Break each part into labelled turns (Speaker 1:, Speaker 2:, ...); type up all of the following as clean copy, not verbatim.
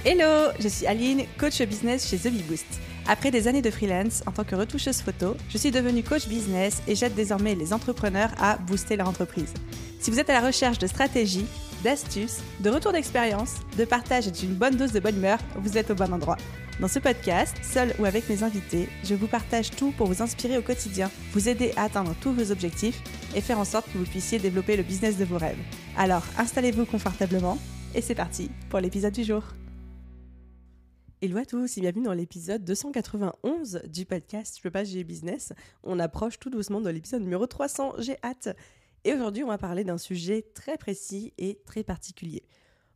Speaker 1: Hello, je suis Aline, coach business chez The Bee Boost. Après des années de freelance en tant que retoucheuse photo, je suis devenue coach business et j'aide désormais les entrepreneurs à booster leur entreprise. Si vous êtes à la recherche de stratégies, d'astuces, de retours d'expérience, de partage et d'une bonne dose de bonne humeur, vous êtes au bon endroit. Dans ce podcast, seul ou avec mes invités, je vous partage tout pour vous inspirer au quotidien, vous aider à atteindre tous vos objectifs et faire en sorte que vous puissiez développer le business de vos rêves. Alors, installez-vous confortablement et c'est parti pour l'épisode du jour. Hello à tous et bienvenue dans l'épisode 291 du podcast Je peux pas, j'ai business. On approche tout doucement de l'épisode numéro 300, j'ai hâte. Et aujourd'hui, on va parler d'un sujet très précis et très particulier.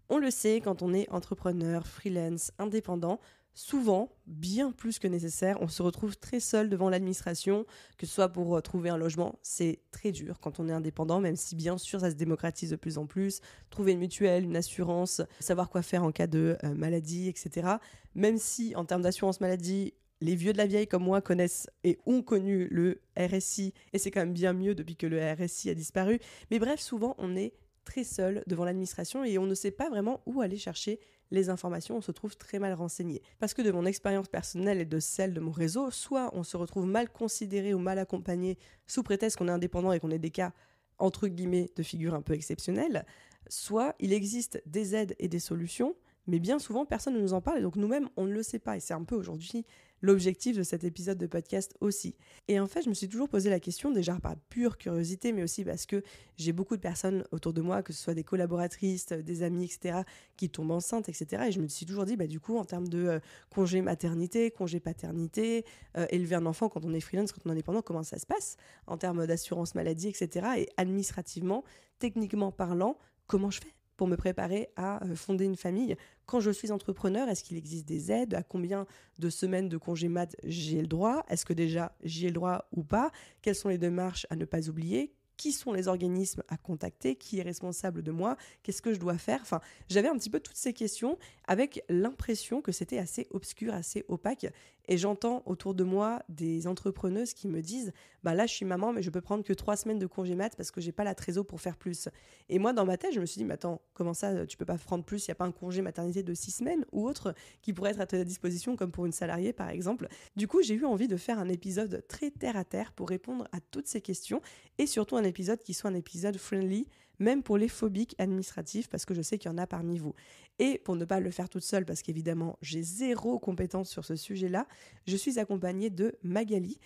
Speaker 1: On le sait, quand on est entrepreneur, freelance, indépendant, souvent, bien plus que nécessaire, on se retrouve très seul devant l'administration, que ce soit pour trouver un logement. C'est très dur quand on est indépendant, même si bien sûr ça se démocratise de plus en plus. Trouver une mutuelle, une assurance, savoir quoi faire en cas de maladie, etc. Même si en termes d'assurance maladie, les vieux de la vieille comme moi connaissent et ont connu le RSI, et c'est quand même bien mieux depuis que le RSI a disparu. Mais bref, souvent on est très seul devant l'administration et on ne sait pas vraiment où aller chercher les informations, on se trouve très mal renseigné. Parce que de mon expérience personnelle et de celle de mon réseau, soit on se retrouve mal considéré ou mal accompagné sous prétexte qu'on est indépendant et qu'on est des cas, entre guillemets, de figures un peu exceptionnelles, soit il existe des aides et des solutions, mais bien souvent personne ne nous en parle et donc nous-mêmes on ne le sait pas. Et c'est un peu aujourd'hui l'objectif de cet épisode de podcast aussi. Et en fait, je me suis toujours posé la question, déjà par pure curiosité, mais aussi parce que j'ai beaucoup de personnes autour de moi, que ce soit des collaboratrices, des amis, etc., qui tombent enceintes, etc. Et je me suis toujours dit, du coup, en termes de congé maternité, congé paternité, élever un enfant quand on est freelance, quand on est indépendant, comment ça se passe en termes d'assurance maladie, etc. Et administrativement, techniquement parlant, comment je fais pour me préparer à fonder une famille. Quand je suis entrepreneur, est-ce qu'il existe des aides? À combien de semaines de congé mat j'ai le droit? Est-ce que déjà j'y ai le droit ou pas? Quelles sont les démarches à ne pas oublier? Qui sont les organismes à contacter? Qui est responsable de moi? Qu'est-ce que je dois faire? Enfin, j'avais un petit peu toutes ces questions avec l'impression que c'était assez obscur, assez opaque. Et j'entends autour de moi des entrepreneuses qui me disent « là, je suis maman, mais je peux prendre que 3 semaines de congé mat parce que j'ai pas la trésor pour faire plus. » Et moi, dans ma tête, je me suis dit « Mais attends, comment ça, tu peux pas prendre plus? Il n'y a pas un congé maternité de 6 semaines ou autre qui pourrait être à ta disposition comme pour une salariée, par exemple. » Du coup, j'ai eu envie de faire un épisode très terre-à-terre pour répondre à toutes ces questions et surtout un épisode qui soit un épisode friendly, même pour les phobiques administratifs, parce que je sais qu'il y en a parmi vous. Et pour ne pas le faire toute seule, parce qu'évidemment, j'ai zéro compétence sur ce sujet-là, je suis accompagnée de Magali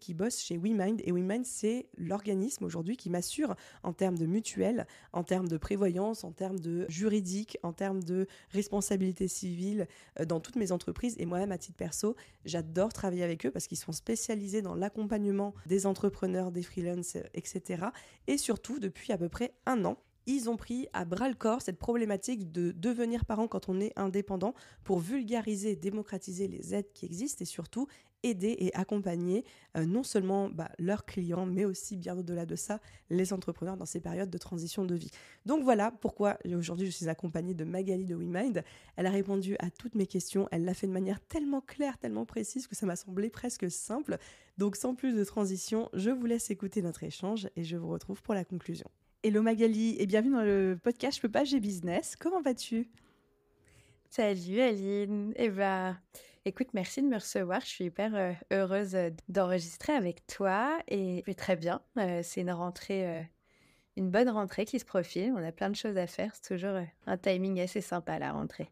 Speaker 1: qui bosse chez WeMind. Et WeMind, c'est l'organisme aujourd'hui qui m'assure en termes de mutuelle, en termes de prévoyance, en termes de juridique, en termes de responsabilité civile dans toutes mes entreprises. Et moi-même, à titre perso, j'adore travailler avec eux parce qu'ils sont spécialisés dans l'accompagnement des entrepreneurs, des freelances, etc. Et surtout, depuis à peu près 1 an, ils ont pris à bras-le-corps cette problématique de devenir parent quand on est indépendant pour vulgariser et démocratiser les aides qui existent et surtout aider et accompagner non seulement leurs clients, mais aussi bien au-delà de ça, les entrepreneurs dans ces périodes de transition de vie. Donc voilà pourquoi aujourd'hui je suis accompagnée de Magali de WeMind. Elle a répondu à toutes mes questions, elle l'a fait de manière tellement claire, tellement précise que ça m'a semblé presque simple. Donc sans plus de transition, je vous laisse écouter notre échange et je vous retrouve pour la conclusion. Hello Magali et bienvenue dans le podcast Je peux pas, j'ai business. Comment vas-tu?
Speaker 2: Salut Aline. Écoute, merci de me recevoir. Je suis hyper heureuse d'enregistrer avec toi et je vais très bien. C'est une bonne rentrée qui se profile. On a plein de choses à faire. C'est toujours un timing assez sympa la rentrée.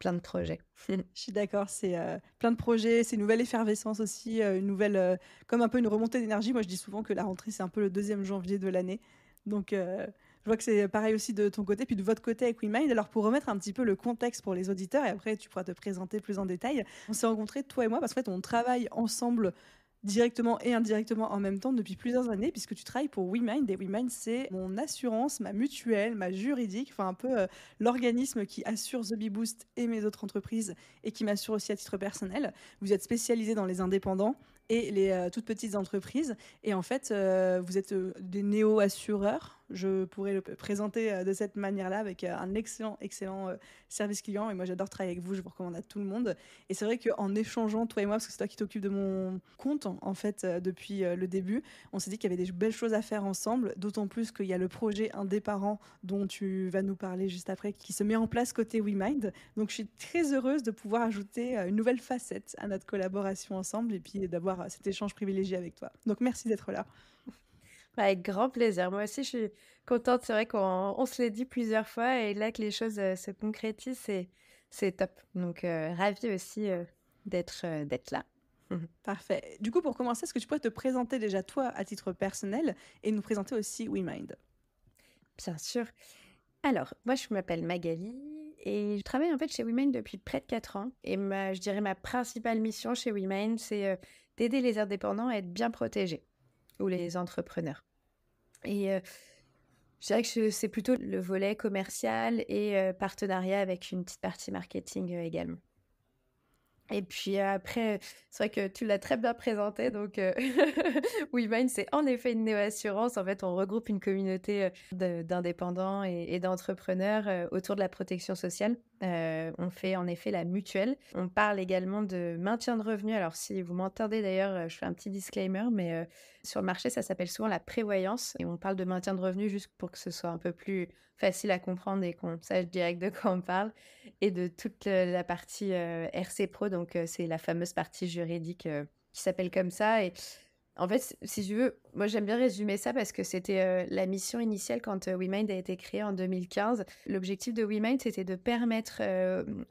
Speaker 2: Plein de projets.
Speaker 1: Je suis d'accord, c'est plein de projets, c'est une nouvelle effervescence aussi, une nouvelle, comme un peu une remontée d'énergie. Moi, je dis souvent que la rentrée, c'est un peu le 2e janvier de l'année. Donc, je vois que c'est pareil aussi de ton côté, puis de votre côté avec WeMind. Alors, pour remettre un petit peu le contexte pour les auditeurs, et après, tu pourras te présenter plus en détail. On s'est rencontrés, toi et moi, parce qu'en fait, on travaille ensemble directement et indirectement en même temps depuis plusieurs années, puisque tu travailles pour WeMind. Et WeMind, c'est mon assurance, ma mutuelle, ma juridique, enfin un peu l'organisme qui assure The Bee Boost et mes autres entreprises et qui m'assure aussi à titre personnel. Vous êtes spécialisé dans les indépendants et les toutes petites entreprises. Et en fait, vous êtes des néo-assureurs. Je pourrais le présenter de cette manière-là avec un excellent service client. Et moi, j'adore travailler avec vous. Je vous recommande à tout le monde. Et c'est vrai qu'en échangeant, toi et moi, parce que c'est toi qui t'occupes de mon compte, en fait, depuis le début, on s'est dit qu'il y avait des belles choses à faire ensemble. D'autant plus qu'il y a le projet Un des parents dont tu vas nous parler juste après, qui se met en place côté WeMind. Donc, je suis très heureuse de pouvoir ajouter une nouvelle facette à notre collaboration ensemble et puis d'avoir cet échange privilégié avec toi. Donc, merci d'être là.
Speaker 2: Avec grand plaisir. Moi aussi, je suis contente. C'est vrai qu'on se l'est dit plusieurs fois et là que les choses se concrétisent, c'est top. Donc, ravie aussi d'être là.
Speaker 1: Parfait. Du coup, pour commencer, est-ce que tu pourrais te présenter déjà toi à titre personnel et nous présenter aussi WeMind?
Speaker 2: Bien sûr. Alors, moi, je m'appelle Magali et je travaille en fait chez WeMind depuis près de 4 ans. Et je dirais ma principale mission chez WeMind, c'est d'aider les indépendants à être bien protégés ou les entrepreneurs. Et je dirais que c'est plutôt le volet commercial et partenariat avec une petite partie marketing également. Et puis après, c'est vrai que tu l'as très bien présenté, donc WeMind, c'est en effet une néo-assurance. En fait, on regroupe une communauté d'indépendants et d'entrepreneurs autour de la protection sociale. On fait en effet la mutuelle. On parle également de maintien de revenus. Alors, si vous m'entendez d'ailleurs, je fais un petit disclaimer, mais sur le marché, ça s'appelle souvent la prévoyance. Et on parle de maintien de revenus juste pour que ce soit un peu plus facile à comprendre et qu'on sache direct de quoi on parle. Et de toute la partie RC Pro, donc c'est la fameuse partie juridique qui s'appelle comme ça. Et en fait, si tu veux, moi j'aime bien résumer ça parce que c'était la mission initiale quand WeMind a été créé en 2015. L'objectif de WeMind, c'était de permettre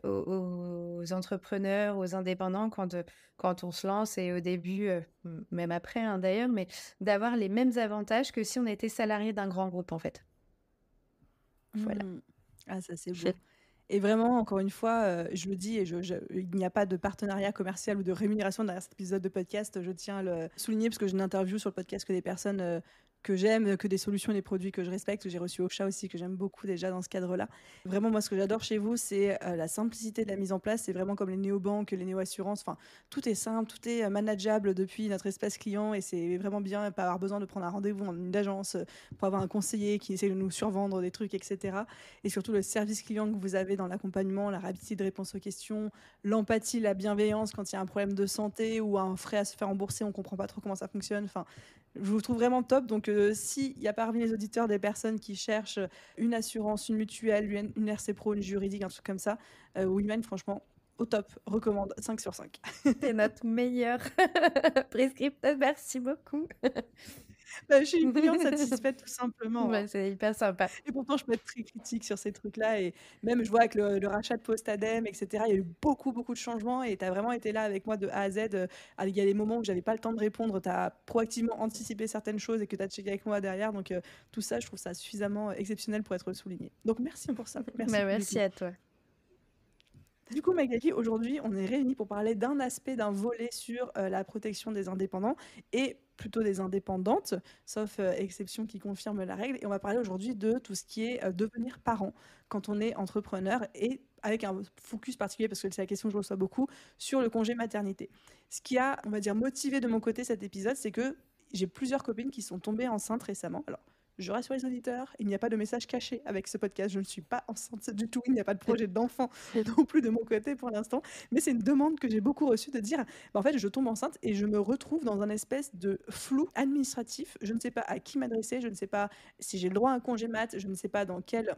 Speaker 2: aux entrepreneurs, aux indépendants, quand on se lance et au début, même après hein, d'ailleurs, mais d'avoir les mêmes avantages que si on était salarié d'un grand groupe en fait. Voilà.
Speaker 1: Ah, ça c'est beau. Et vraiment, encore une fois, je le dis, et il n'y a pas de partenariat commercial ou de rémunération derrière cet épisode de podcast. Je tiens à le souligner parce que je n'interviewe sur le podcast que des personnes que j'aime, que des solutions et des produits que je respecte. J'ai reçu Oksha aussi, que j'aime beaucoup déjà dans ce cadre-là. Vraiment, moi, ce que j'adore chez vous, c'est la simplicité de la mise en place. C'est vraiment comme les néobanques, les néo-assurances. Enfin, tout est simple, tout est manageable depuis notre espace client et c'est vraiment bien, pas avoir besoin de prendre un rendez-vous en une agence pour avoir un conseiller qui essaie de nous survendre des trucs, etc. Et surtout le service client que vous avez dans l'accompagnement, la rapidité de réponse aux questions, l'empathie, la bienveillance quand il y a un problème de santé ou un frais à se faire rembourser, on ne comprend pas trop comment ça fonctionne. Enfin, je vous trouve vraiment top. Donc, s'il y a parmi les auditeurs des personnes qui cherchent une assurance, une mutuelle, une RC Pro, une juridique, un truc comme ça, WeMind, franchement, au top. Recommande 5 sur 5.
Speaker 2: C'est notre meilleur prescripteur. Merci beaucoup.
Speaker 1: Je suis une cliente satisfaite tout simplement.
Speaker 2: Ouais, c'est hyper sympa.
Speaker 1: Et pourtant, je peux être très critique sur ces trucs-là. Et même, je vois avec le rachat de Postadem, etc., il y a eu beaucoup de changements. Et tu as vraiment été là avec moi de A à Z. Il y a des moments où j'avais pas le temps de répondre. Tu as proactivement anticipé certaines choses et que tu as checké avec moi derrière. Donc, tout ça, je trouve ça suffisamment exceptionnel pour être souligné. Donc, merci pour ça.
Speaker 2: Merci à toi.
Speaker 1: Du coup, Magali, aujourd'hui, on est réunis pour parler d'un aspect, d'un volet sur la protection des indépendants et plutôt des indépendantes, sauf exception qui confirme la règle. Et on va parler aujourd'hui de tout ce qui est devenir parent quand on est entrepreneur et avec un focus particulier, parce que c'est la question que je reçois beaucoup, sur le congé maternité. Ce qui a, on va dire, motivé de mon côté cet épisode, c'est que j'ai plusieurs copines qui sont tombées enceintes récemment. Alors, je rassure les auditeurs, il n'y a pas de message caché avec ce podcast. Je ne suis pas enceinte du tout. Il n'y a pas de projet d'enfant non plus de mon côté pour l'instant. Mais c'est une demande que j'ai beaucoup reçue de dire en fait, je tombe enceinte et je me retrouve dans un espèce de flou administratif. Je ne sais pas à qui m'adresser. Je ne sais pas si j'ai le droit à un congé mat. Je ne sais pas dans quel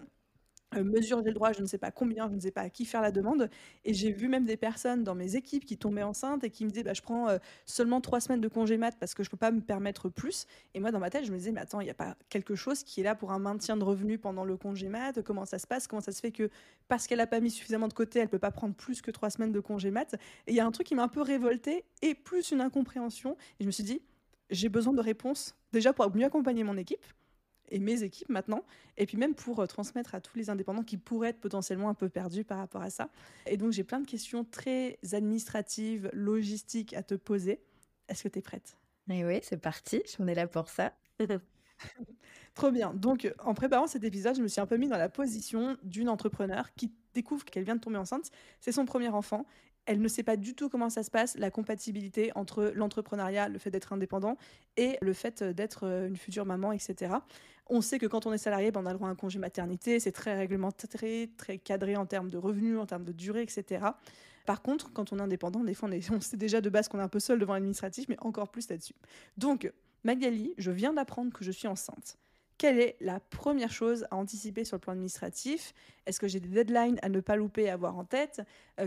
Speaker 1: mesure j'ai le droit, je ne sais pas combien, je ne sais pas à qui faire la demande. Et j'ai vu même des personnes dans mes équipes qui tombaient enceintes et qui me disaient je prends seulement 3 semaines de congé mat parce que je ne peux pas me permettre plus. Et moi, dans ma tête, je me disais mais attends, il n'y a pas quelque chose qui est là pour un maintien de revenus pendant le congé mat? Comment ça se passe? Comment ça se fait que parce qu'elle n'a pas mis suffisamment de côté, elle ne peut pas prendre plus que 3 semaines de congé mat? Et il y a un truc qui m'a un peu révoltée et plus une incompréhension. Et je me suis dit, j'ai besoin de réponses déjà pour mieux accompagner mon équipe et mes équipes maintenant, et puis même pour transmettre à tous les indépendants qui pourraient être potentiellement un peu perdus par rapport à ça. Et donc j'ai plein de questions très administratives, logistiques à te poser. Est-ce que tu es prête?
Speaker 2: Et oui, c'est parti, on est là pour ça.
Speaker 1: Trop bien. Donc en préparant cet épisode, je me suis un peu mis dans la position d'une entrepreneur qui découvre qu'elle vient de tomber enceinte. C'est son premier enfant. Elle ne sait pas du tout comment ça se passe, la compatibilité entre l'entrepreneuriat, le fait d'être indépendant et le fait d'être une future maman, etc. On sait que quand on est salarié, ben, on a le droit à un congé maternité, c'est très réglementé, très cadré en termes de revenus, en termes de durée, etc. Par contre, quand on est indépendant, des fois, on sait déjà de base qu'on est un peu seul devant l'administratif, mais encore plus là-dessus. Donc, Magali, je viens d'apprendre que je suis enceinte. Quelle est la première chose à anticiper sur le plan administratif? Est-ce que j'ai des deadlines à ne pas louper et avoir en tête?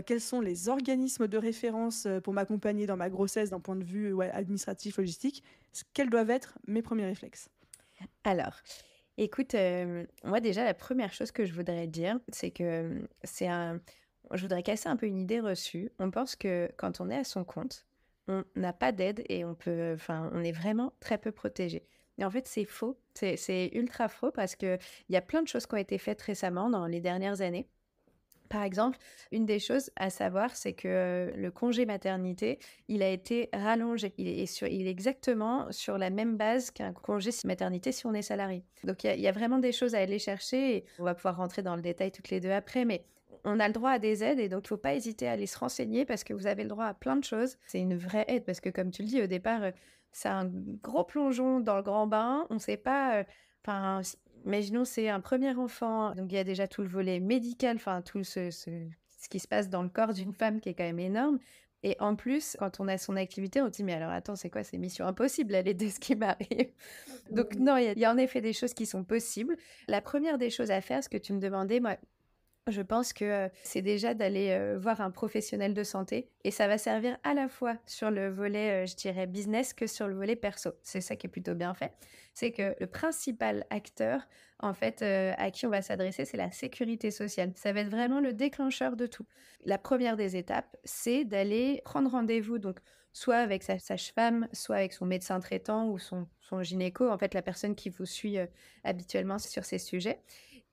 Speaker 1: Quels sont les organismes de référence pour m'accompagner dans ma grossesse d'un point de vue administratif, logistique? Quels doivent être mes premiers réflexes?
Speaker 2: Alors, écoute, moi déjà la première chose que je voudrais dire, c'est que, je voudrais casser un peu une idée reçue. On pense que quand on est à son compte, on n'a pas d'aide et on est vraiment très peu protégé. Et en fait, c'est faux, c'est ultra faux parce qu'il y a plein de choses qui ont été faites récemment dans les dernières années. Par exemple, une des choses à savoir, c'est que le congé maternité, il a été rallongé. Il est exactement sur la même base qu'un congé maternité si on est salarié. Donc, il y a vraiment des choses à aller chercher. Et on va pouvoir rentrer dans le détail toutes les deux après, mais on a le droit à des aides et donc il ne faut pas hésiter à aller se renseigner parce que vous avez le droit à plein de choses. C'est une vraie aide parce que, comme tu le dis au départ, c'est un gros plongeon dans le grand bain. On ne sait pas. Enfin, imaginons, c'est un premier enfant, donc il y a déjà tout le volet médical, enfin tout ce qui se passe dans le corps d'une femme qui est quand même énorme. Et en plus, quand on a son activité, on se dit, mais alors attends, c'est quoi ces missions impossibles à l'aider ce qui m'arrive? Donc non, il y a en effet des choses qui sont possibles. La première des choses à faire, ce que tu me demandais, moi, je pense que c'est déjà d'aller voir un professionnel de santé et ça va servir à la fois sur le volet, je dirais, business que sur le volet perso. C'est ça qui est plutôt bien fait. C'est que le principal acteur, en fait, à qui on va s'adresser, c'est la sécurité sociale. Ça va être vraiment le déclencheur de tout. La première des étapes, c'est d'aller prendre rendez-vous, donc soit avec sa sage-femme, soit avec son médecin traitant ou son gynéco, en fait, la personne qui vous suit habituellement sur ces sujets.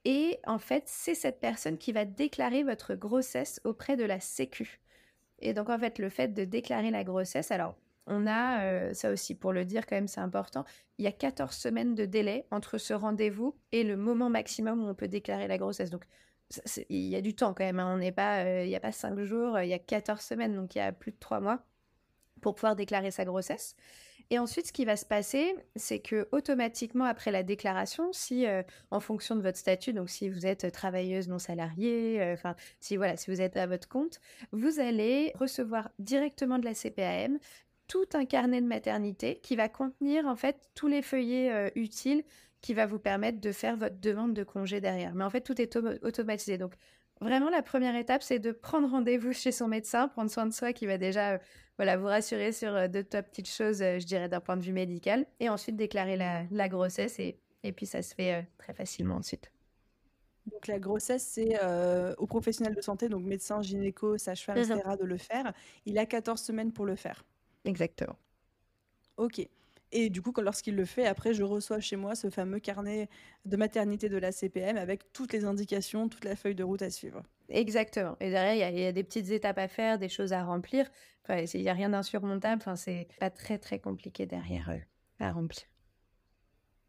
Speaker 2: Et en fait, c'est cette personne qui va déclarer votre grossesse auprès de la Sécu. Et donc, en fait, le fait de déclarer la grossesse, alors, on a, ça aussi pour le dire quand même, c'est important, il y a 14 semaines de délai entre ce rendez-vous et le moment maximum où on peut déclarer la grossesse. Donc, il y a du temps quand même, hein. On n'est pas, il n'y a pas 5 jours, il y a 14 semaines, donc il y a plus de 3 mois pour pouvoir déclarer sa grossesse. Et ensuite, ce qui va se passer, c'est que automatiquement après la déclaration, si en fonction de votre statut, donc si vous êtes travailleuse non salariée, si vous êtes à votre compte, vous allez recevoir directement de la CPAM tout un carnet de maternité qui va contenir en fait tous les feuillets utiles qui va vous permettre de faire votre demande de congé derrière. Mais en fait, tout est automatisé. Donc, vraiment, la première étape, c'est de prendre rendez-vous chez son médecin, prendre soin de soi qui va déjà vous rassurer sur deux, trois petites choses, je dirais, d'un point de vue médical, et ensuite déclarer la grossesse, et puis ça se fait très facilement ensuite.
Speaker 1: Donc la grossesse, c'est aux professionnels de santé, donc médecin, gynéco, sage-femme,
Speaker 2: Mhm.
Speaker 1: etc., de le faire. Il a 14 semaines pour le faire.
Speaker 2: Exactement.
Speaker 1: Ok. Et du coup, lorsqu'il le fait, après, je reçois chez moi ce fameux carnet de maternité de la CPM avec toutes les indications, toute la feuille de route à suivre.
Speaker 2: Exactement. Et derrière, il y a des petites étapes à faire, des choses à remplir. Enfin, il n'y a rien d'insurmontable. Enfin, c'est pas très, très compliqué derrière à remplir.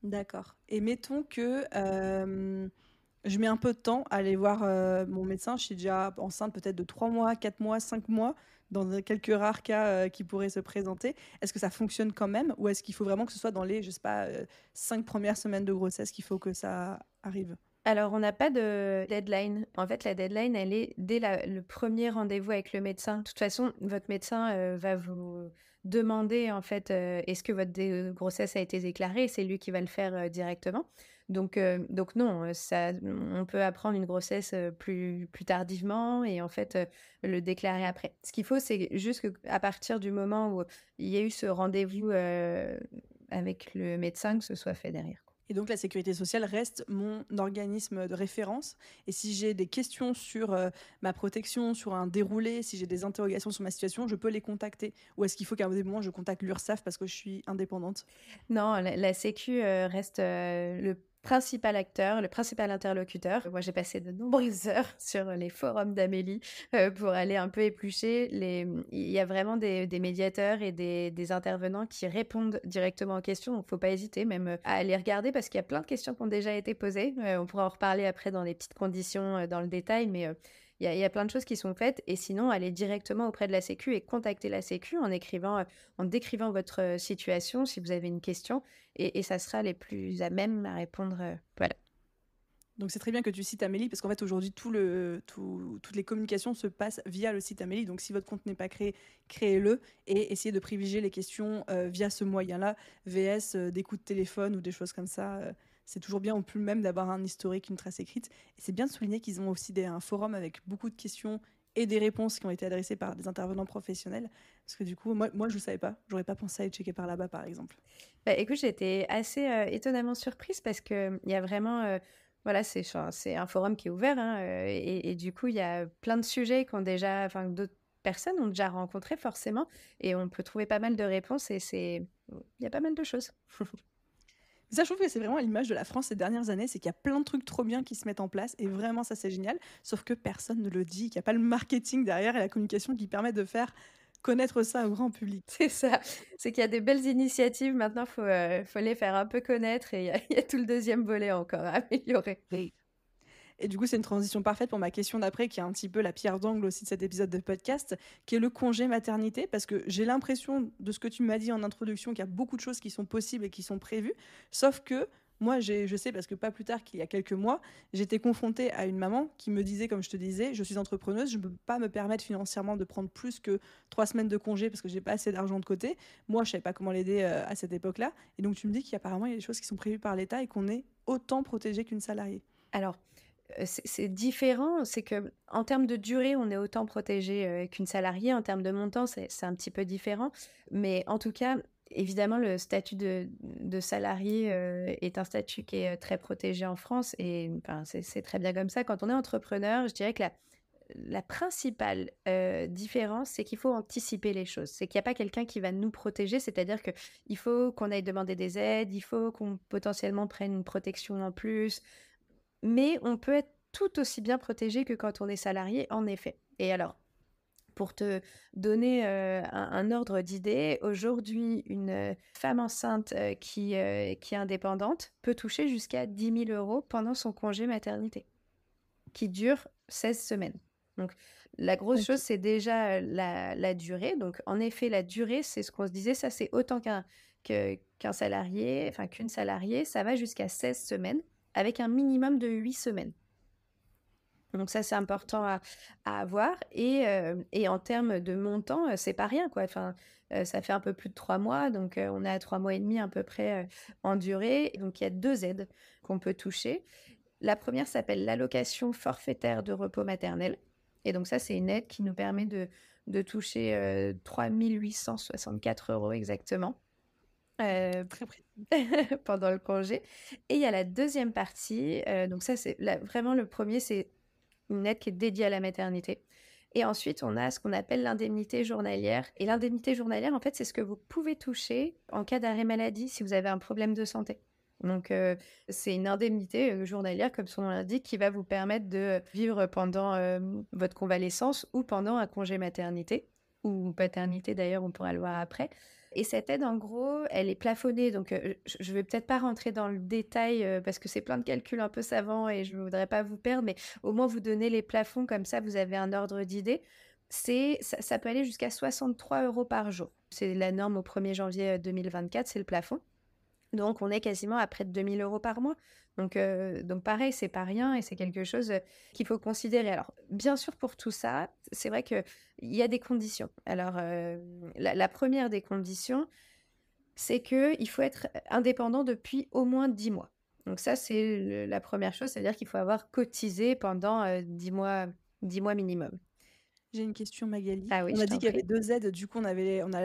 Speaker 1: D'accord. Et mettons que je mets un peu de temps à aller voir mon médecin. Je suis déjà enceinte peut-être de 3 mois, 4 mois, 5 mois, dans quelques rares cas qui pourraient se présenter. Est-ce que ça fonctionne quand même ou est-ce qu'il faut vraiment que ce soit dans les, je sais pas, 5 premières semaines de grossesse qu'il faut que ça arrive?
Speaker 2: Alors, on n'a pas de deadline. En fait, la deadline, elle est dès le premier rendez-vous avec le médecin. De toute façon, votre médecin va vous demander, en fait, est-ce que votre grossesse a été déclarée? C'est lui qui va le faire directement. Donc non, on peut apprendre une grossesse plus tardivement et en fait le déclarer après. Ce qu'il faut, c'est juste qu'à partir du moment où il y a eu ce rendez-vous avec le médecin, que ce soit fait derrière.
Speaker 1: Et donc la sécurité sociale reste mon organisme de référence. Et si j'ai des questions sur ma protection, sur un déroulé, si j'ai des interrogations sur ma situation, je peux les contacter. Ou est-ce qu'il faut qu'à un moment je contacte l'URSSAF parce que je suis indépendante?
Speaker 2: Non, la Sécu reste le principal acteur, le principal interlocuteur. Moi, j'ai passé de nombreuses heures sur les forums d'Amélie pour aller un peu éplucher. Il y a vraiment des médiateurs et des intervenants qui répondent directement aux questions. Donc, faut pas hésiter même à aller regarder parce qu'il y a plein de questions qui ont déjà été posées. On pourra en reparler après dans les petites conditions dans le détail, mais il y a plein de choses qui sont faites et sinon, allez directement auprès de la sécu et contacter la sécu en décrivant votre, situation si vous avez une question et ça sera les plus à même à répondre, voilà.
Speaker 1: Donc c'est très bien que tu cites Amélie, parce qu'en fait aujourd'hui toutes les communications se passent via le site Amélie. Donc si votre compte n'est pas créé, créez-le et essayez de privilégier les questions via ce moyen-là, VS des coups de téléphone ou des choses comme ça. C'est toujours bien, en plus même d'avoir un historique, une trace écrite. Et c'est bien de souligner qu'ils ont aussi un forum avec beaucoup de questions et des réponses qui ont été adressées par des intervenants professionnels. Parce que du coup, moi je ne savais pas. J'aurais pas pensé à aller checker par là-bas, par exemple.
Speaker 2: Bah, écoute, j'étais assez, étonnamment surprise parce qu'il y a vraiment, voilà, c'est un forum qui est ouvert, hein, et du coup, il y a plein de sujets que d'autres personnes ont déjà rencontrés forcément et on peut trouver pas mal de réponses et il y a pas mal de choses.
Speaker 1: Ça, je trouve que c'est vraiment l'image de la France ces dernières années, c'est qu'il y a plein de trucs trop bien qui se mettent en place et vraiment ça c'est génial, sauf que personne ne le dit, qu'il n'y a pas le marketing derrière et la communication qui permet de faire connaître ça au grand public.
Speaker 2: C'est ça, c'est qu'il y a des belles initiatives, maintenant faut les faire un peu connaître et il y a tout le deuxième volet encore à améliorer.
Speaker 1: Et du coup, c'est une transition parfaite pour ma question d'après, qui est un petit peu la pierre d'angle aussi de cet épisode de podcast, qui est le congé maternité, parce que j'ai l'impression de ce que tu m'as dit en introduction qu'il y a beaucoup de choses qui sont possibles et qui sont prévues, sauf que moi, je sais, parce que pas plus tard qu'il y a quelques mois, j'étais confrontée à une maman qui me disait, comme je te disais, je suis entrepreneuse, je ne peux pas me permettre financièrement de prendre plus que 3 semaines de congé parce que j'ai pas assez d'argent de côté. Moi, je savais pas comment l'aider à cette époque-là. Et donc, tu me dis qu'apparemment, il y a des choses qui sont prévues par l'État et qu'on est autant protégé qu'une salariée.
Speaker 2: Alors, c'est différent, c'est que en termes de durée, on est autant protégé, qu'une salariée. En termes de montant, c'est un petit peu différent. Mais en tout cas, évidemment, le statut de salarié, est un statut qui est, très protégé en France et enfin, c'est très bien comme ça. Quand on est entrepreneur, je dirais que la principale, différence, c'est qu'il faut anticiper les choses. C'est qu'il y a pas quelqu'un qui va nous protéger, c'est-à-dire qu'il faut qu'on aille demander des aides, il faut qu'on potentiellement prenne une protection en plus. Mais on peut être tout aussi bien protégé que quand on est salarié, en effet. Et alors, pour te donner un ordre d'idée, aujourd'hui, une femme enceinte qui est indépendante peut toucher jusqu'à 10 000 euros pendant son congé maternité, qui dure 16 semaines. Donc, la grosse
Speaker 1: Ok.
Speaker 2: chose, c'est déjà la durée. Donc, en effet, la durée, c'est ce qu'on se disait, ça, c'est autant qu'un salarié, enfin qu'une salariée, ça va jusqu'à 16 semaines avec un minimum de 8 semaines. Donc ça, c'est important à avoir. Et en termes de montant, c'est pas rien, quoi. Enfin, ça fait un peu plus de 3 mois, donc on est à 3 mois et demi à peu près en durée. Donc il y a 2 aides qu'on peut toucher. La première s'appelle l'allocation forfaitaire de repos maternel. Et donc ça, c'est une aide qui nous permet de toucher 3 864 euros exactement.
Speaker 1: Très précis.
Speaker 2: Pendant le congé. Et il y a la deuxième partie, donc ça c'est vraiment le premier, c'est une aide qui est dédiée à la maternité. Et ensuite, on a ce qu'on appelle l'indemnité journalière. Et l'indemnité journalière, en fait, c'est ce que vous pouvez toucher en cas d'arrêt maladie si vous avez un problème de santé. Donc, c'est une indemnité journalière, comme son nom l'indique, qui va vous permettre de vivre pendant votre convalescence ou pendant un congé maternité, ou paternité d'ailleurs, on pourra le voir après. Et cette aide, en gros, elle est plafonnée. Donc, je ne vais peut-être pas rentrer dans le détail parce que c'est plein de calculs un peu savants et je ne voudrais pas vous perdre, mais au moins vous donner les plafonds, comme ça vous avez un ordre d'idée. Ça peut aller jusqu'à 63 euros par jour. C'est la norme au 1er janvier 2024, c'est le plafond. Donc, on est quasiment à près de 2 000 euros par mois. Donc pareil, c'est pas rien et c'est quelque chose qu'il faut considérer. Alors, bien sûr, pour tout ça, c'est vrai qu'il y a des conditions. Alors, la première des conditions, c'est qu'il faut être indépendant depuis au moins 10 mois. Donc ça, c'est la première chose, c'est-à-dire qu'il faut avoir cotisé pendant 10 mois, 10 mois minimum.
Speaker 1: J'ai une question, Magali.
Speaker 2: Ah oui,
Speaker 1: On
Speaker 2: je
Speaker 1: a dit
Speaker 2: t'en
Speaker 1: qu'il y avait
Speaker 2: prie.
Speaker 1: 2 aides. Du coup, on a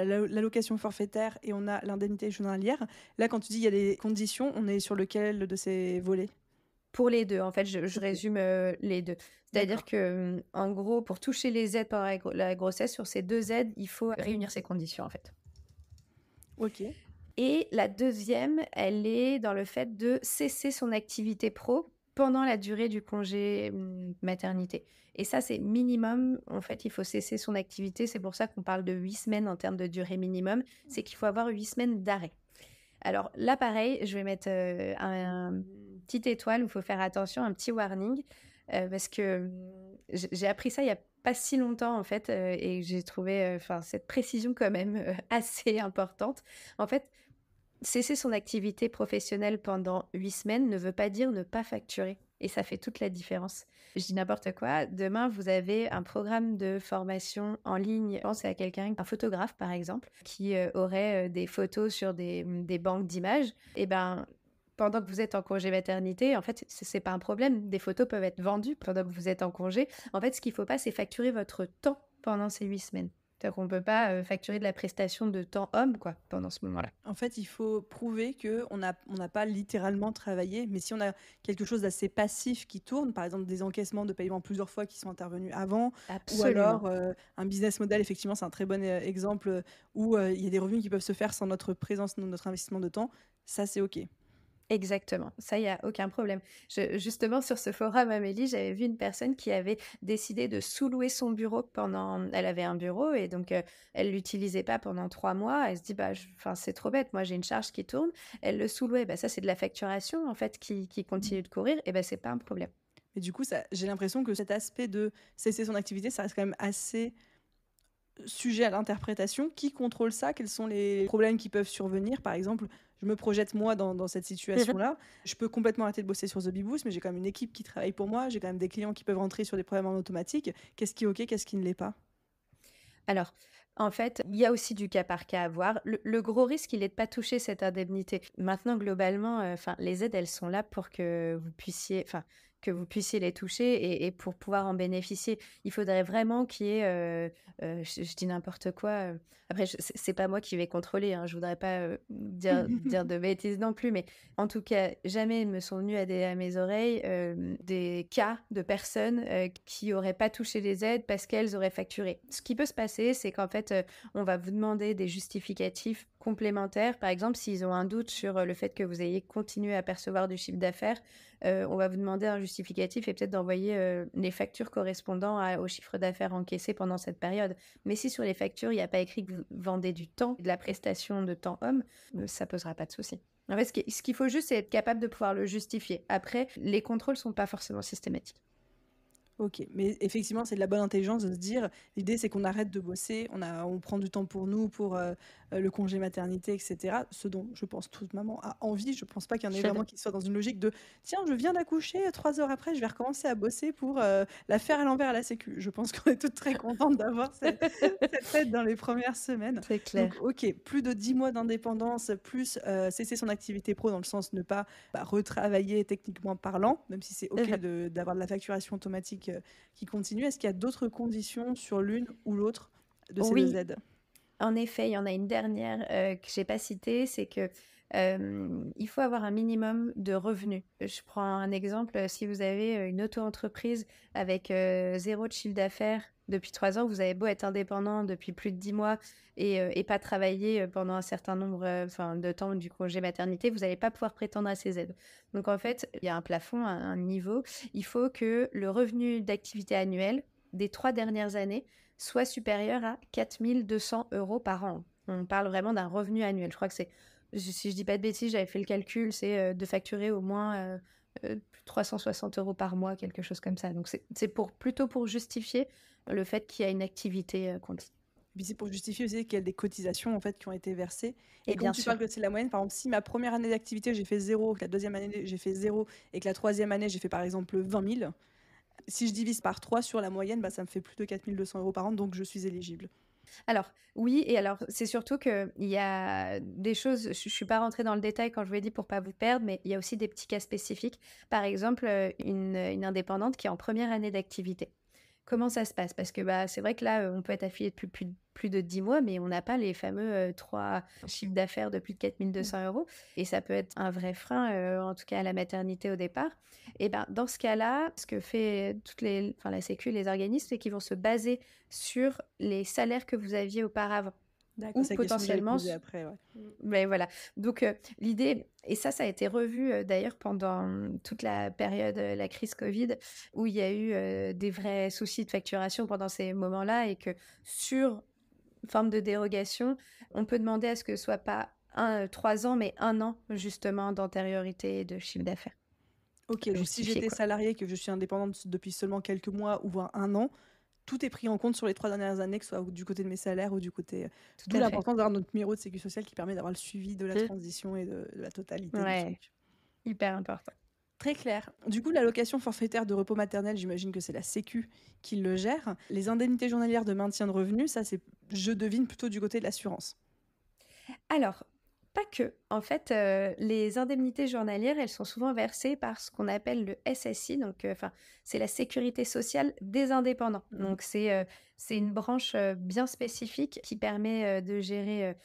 Speaker 1: l'allocation forfaitaire et on a l'indemnité journalière. Là, quand tu dis il y a des conditions, on est sur lequel de ces volets?
Speaker 2: Pour les deux, en fait, je
Speaker 1: Ok,
Speaker 2: résume les deux. C'est-à-dire
Speaker 1: d'accord.
Speaker 2: que, en gros, pour toucher les aides pendant la grossesse, sur ces 2 aides, il faut réunir ces conditions, en fait.
Speaker 1: Ok.
Speaker 2: Et la deuxième, elle est dans le fait de cesser son activité pro pendant la durée du congé maternité. Et ça, c'est minimum. En fait, il faut cesser son activité. C'est pour ça qu'on parle de 8 semaines en termes de durée minimum. C'est qu'il faut avoir 8 semaines d'arrêt. Alors là, pareil, je vais mettre un petite étoile où il faut faire attention, un petit warning. parce que j'ai appris ça il y a pas si longtemps en fait, et j'ai trouvé, enfin cette précision quand même, assez importante. En fait, cesser son activité professionnelle pendant 8 semaines ne veut pas dire ne pas facturer et ça fait toute la différence. Je dis n'importe quoi, demain vous avez un programme de formation en ligne, pensez à quelqu'un, un photographe par exemple, qui, aurait, des photos sur des banques d'images et ben, pendant que vous êtes en congé maternité, en fait, c'est pas un problème. Des photos peuvent être vendues pendant que vous êtes en congé. En fait, ce qu'il faut pas, c'est facturer votre temps pendant ces 8 semaines. C'est-à-dire qu'on peut pas, facturer de la prestation de temps homme, quoi, pendant ce moment-là.
Speaker 1: En fait, il faut prouver qu'on n'a pas littéralement travaillé, mais si on a quelque chose d'assez passif qui tourne, par exemple des encaissements de paiement plusieurs fois qui sont intervenus avant, ou
Speaker 2: Absolument.
Speaker 1: alors un business model, effectivement, c'est un très bon exemple où il y a des revenus qui peuvent se faire sans notre présence, notre investissement de temps, ça c'est OK.
Speaker 2: Exactement, ça, il y a aucun problème. Justement, sur ce forum Amélie, j'avais vu une personne qui avait décidé de sous-louer son bureau pendant elle avait un bureau et donc elle l'utilisait pas pendant 3 mois. Elle se dit: «Bah, enfin, c'est trop bête, moi j'ai une charge qui tourne». Elle le sous-louait. Bah, ça, c'est de la facturation, en fait, qui continue de courir et bah, c'est pas un problème.
Speaker 1: Mais du coup, j'ai l'impression que cet aspect de cesser son activité, ça reste quand même assez sujet à l'interprétation. Qui contrôle ça? Quels sont les problèmes qui peuvent survenir? Par exemple, je me projette moi dans cette situation-là. Je peux complètement arrêter de bosser sur The Bee Boost, mais j'ai quand même une équipe qui travaille pour moi. J'ai quand même des clients qui peuvent rentrer sur des problèmes en automatique. Qu'est-ce qui est OK? Qu'est-ce qui ne l'est pas?
Speaker 2: Alors, en fait, il y a aussi du cas par cas à voir. Le gros risque, il est de pas toucher cette indemnité. Maintenant, globalement, enfin, les aides, elles sont là pour que vous puissiez les toucher et pour pouvoir en bénéficier. Il faudrait vraiment qu'il y ait, je dis n'importe quoi, après c'est pas moi qui vais contrôler, hein, je voudrais pas, dire de bêtises non plus, mais en tout cas, jamais ils me sont venus à mes oreilles, des cas de personnes, qui auraient pas touché les aides parce qu'elles auraient facturé. Ce qui peut se passer, c'est qu'en fait, on va vous demander des justificatifs complémentaires. Par exemple, s'ils ont un doute sur, le fait que vous ayez continué à percevoir du chiffre d'affaires, on va vous demander un justificatif et peut-être d'envoyer, les factures correspondant au chiffre d'affaires encaissé pendant cette période. Mais si sur les factures, il n'y a pas écrit que vous vendez du temps, de la prestation de temps homme, ça posera pas de souci. En fait, ce qu'il faut juste, c'est être capable de pouvoir le justifier. Après, les contrôles sont pas forcément systématiques.
Speaker 1: OK, mais effectivement, c'est de la bonne intelligence de se dire, l'idée c'est qu'on arrête de bosser, on prend du temps pour nous, pour le congé maternité, etc. Ce dont je pense toute maman a envie. Je pense pas qu'il y en ait vraiment qui soit dans une logique de tiens, je viens d'accoucher, 3 heures après, je vais recommencer à bosser pour la faire à l'envers à la sécu. Je pense qu'on est toutes très contentes d'avoir cette aide dans les premières semaines.
Speaker 2: C'est
Speaker 1: Donc,
Speaker 2: clair.
Speaker 1: OK, plus de 10 mois d'indépendance, plus cesser son activité pro dans le sens ne pas retravailler techniquement parlant, même si c'est OK d'avoir de la facturation automatique qui continue. Est-ce qu'il y a d'autres conditions sur l'une ou l'autre de ces deux
Speaker 2: Oui,
Speaker 1: aides?
Speaker 2: en effet, il y en a une dernière, que j'ai pas citée, c'est que, il faut avoir un minimum de revenus. Je prends un exemple, si vous avez, une auto-entreprise avec, 0 de chiffre d'affaires depuis 3 ans, vous avez beau être indépendant depuis plus de 10 mois et pas travailler, pendant un certain nombre, enfin de temps du congé maternité, vous n'allez pas pouvoir prétendre à ces aides. Donc en fait, il y a un plafond, un niveau. Il faut que le revenu d'activité annuel des 3 dernières années soit supérieur à 4 200 € par an. On parle vraiment d'un revenu annuel. Je crois que si je dis pas de bêtises, j'avais fait le calcul, c'est de facturer au moins 360 € par mois, quelque chose comme ça. Donc c'est plutôt pour justifier le fait qu'il y a une activité continue.
Speaker 1: Et puis c'est pour justifier aussi qu'il y a des cotisations en fait qui ont été versées. Et
Speaker 2: Et
Speaker 1: quand
Speaker 2: bien
Speaker 1: tu
Speaker 2: sûr.
Speaker 1: parles que c'est la moyenne, par exemple, si ma première année d'activité j'ai fait zéro, que la deuxième année j'ai fait zéro et que la troisième année j'ai fait par exemple 20 000, si je divise par 3 sur la moyenne, ça me fait plus de 4 200 € par an, donc je suis éligible.
Speaker 2: Alors, oui, et alors, c'est surtout qu'il y a des choses, je ne suis pas rentrée dans le détail quand je vous ai dit pour pas vous perdre, mais il y a aussi des petits cas spécifiques. Par exemple, une indépendante qui est en première année d'activité. Comment ça se passe? Parce que bah, c'est vrai que là, on peut être affilié depuis plus de 10 mois, mais on n'a pas les fameux 3 chiffres d'affaires de plus de 4 200 € et ça peut être un vrai frein, en tout cas à la maternité au départ. Et ben, dans ce cas-là, ce que fait enfin, la sécu et les organismes, c'est qu'ils vont se baser sur les salaires que vous aviez auparavant
Speaker 1: D'accord,
Speaker 2: ou
Speaker 1: c'est la question que j'allais
Speaker 2: potentiellement
Speaker 1: poser après. Ouais.
Speaker 2: mais voilà. Donc, l'idée et ça a été revu, d'ailleurs pendant toute la période, la crise covid où il y a eu, des vrais soucis de facturation pendant ces moments-là et que sur forme de dérogation, on peut demander à ce que ce soit pas 3 ans, mais 1 an justement d'antériorité de chiffre d'affaires.
Speaker 1: Ok, donc si
Speaker 2: justifié,
Speaker 1: j'étais
Speaker 2: quoi.
Speaker 1: salariée, que je suis indépendante depuis seulement quelques mois ou voire un an, tout est pris en compte sur les 3 dernières années, que ce soit du côté de mes salaires ou du côté.
Speaker 2: Tout
Speaker 1: D'où
Speaker 2: à fait.
Speaker 1: l'importance d'avoir notre numéro de sécu sociale qui permet d'avoir le suivi de la
Speaker 2: Mmh.
Speaker 1: transition et de la totalité du
Speaker 2: Ouais,
Speaker 1: truc.
Speaker 2: hyper important.
Speaker 1: Très clair. Du coup, l'allocation forfaitaire de repos maternel, j'imagine que c'est la Sécu qui le gère. Les indemnités journalières de maintien de revenus, ça, c'est, je devine, plutôt du côté de l'assurance.
Speaker 2: Alors, pas que. En fait, les indemnités journalières, elles sont souvent versées par ce qu'on appelle le SSI, donc enfin, c'est la sécurité sociale des indépendants.
Speaker 1: Mhm.
Speaker 2: Donc c'est une branche, bien spécifique qui permet, de gérer,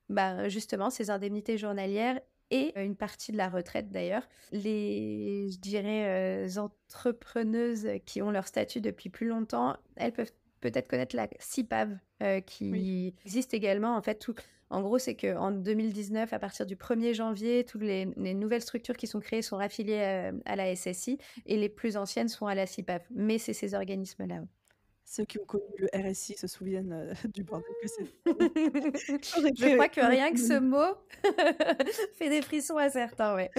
Speaker 2: bah, justement ces indemnités journalières et une partie de la retraite d'ailleurs. Les, je dirais, entrepreneuses qui ont leur statut depuis plus longtemps, elles peuvent peut-être connaître la CIPAV,
Speaker 1: Oui.
Speaker 2: qui existe également. En fait, tout en gros, c'est qu'en 2019, à partir du 1er janvier, toutes les nouvelles structures qui sont créées sont raffiliées, à la SSI et les plus anciennes sont à la CIPAV. Mais c'est ces organismes-là, ouais.
Speaker 1: Ceux qui ont connu le RSI se souviennent du bordel que c'est.
Speaker 2: Je crois que rien que ce mot fait des frissons à certains, ouais.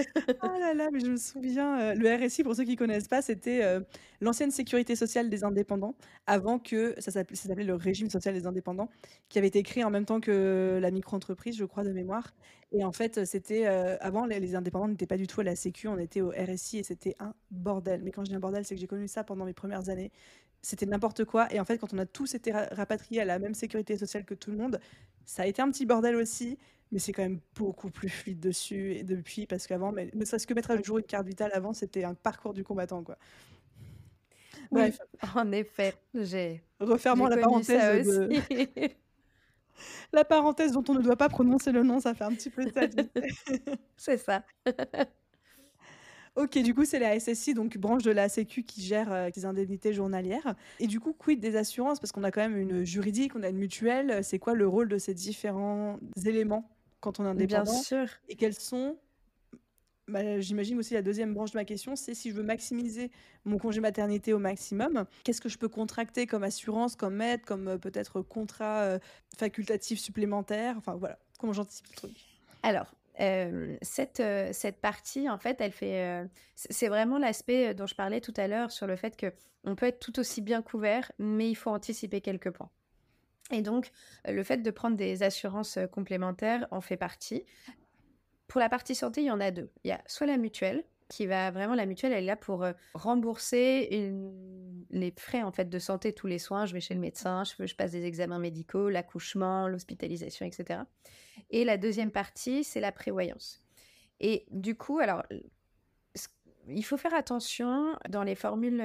Speaker 1: Ah là là, mais je me souviens, le RSI, pour ceux qui connaissent pas, c'était l'ancienne sécurité sociale des indépendants, avant que ça s'appelait le régime social des indépendants, qui avait été créé en même temps que la micro-entreprise, je crois, de mémoire. Et en fait, c'était avant, les indépendants n'étaient pas du tout à la Sécu, on était au RSI et c'était un bordel. Mais quand je dis un bordel, c'est que j'ai connu ça pendant mes premières années. C'était n'importe quoi. Et en fait, quand on a tous été rapatriés à la même sécurité sociale que tout le monde, ça a été un petit bordel aussi. Mais c'est quand même beaucoup plus fluide dessus et depuis, parce qu'avant, mais ne serait-ce que mettre à jour une carte vitale avant, c'était un parcours du combattant, quoi. Bref,
Speaker 2: Oui, en effet, j'ai
Speaker 1: refermant la
Speaker 2: connu
Speaker 1: parenthèse
Speaker 2: ça aussi.
Speaker 1: de la parenthèse dont on ne doit pas prononcer le nom, ça fait un petit peu ça.
Speaker 2: C'est ça.
Speaker 1: Ok, du coup, c'est la SSI, donc branche de la Sécu qui gère les indemnités journalières. Et du coup, quid des assurances? Parce qu'on a quand même une juridique, on a une mutuelle. C'est quoi le rôle de ces différents éléments quand on est
Speaker 2: Bien
Speaker 1: indépendant?
Speaker 2: sûr.
Speaker 1: Et quels sont bah, j'imagine aussi la deuxième branche de ma question, c'est si je veux maximiser mon congé maternité au maximum, qu'est-ce que je peux contracter comme assurance, comme aide, comme peut-être contrat facultatif supplémentaire, enfin voilà, comment j'anticipe le truc.
Speaker 2: Alors, cette partie, en fait, elle fait, c'est vraiment l'aspect, dont je parlais tout à l'heure sur le fait que on peut être tout aussi bien couvert, mais il faut anticiper quelques points. Et donc, le fait de prendre des assurances, complémentaires en fait partie. Pour la partie santé, il y en a 2. Il y a soit la mutuelle, qui va vraiment la mutuelle, elle est là pour, rembourser les frais, en fait, de santé, tous les soins. Je vais chez le médecin, je passe des examens médicaux, l'accouchement, l'hospitalisation et cetera. Et la deuxième partie, c'est la prévoyance. Et du coup, alors, ce il faut faire attention dans les formules,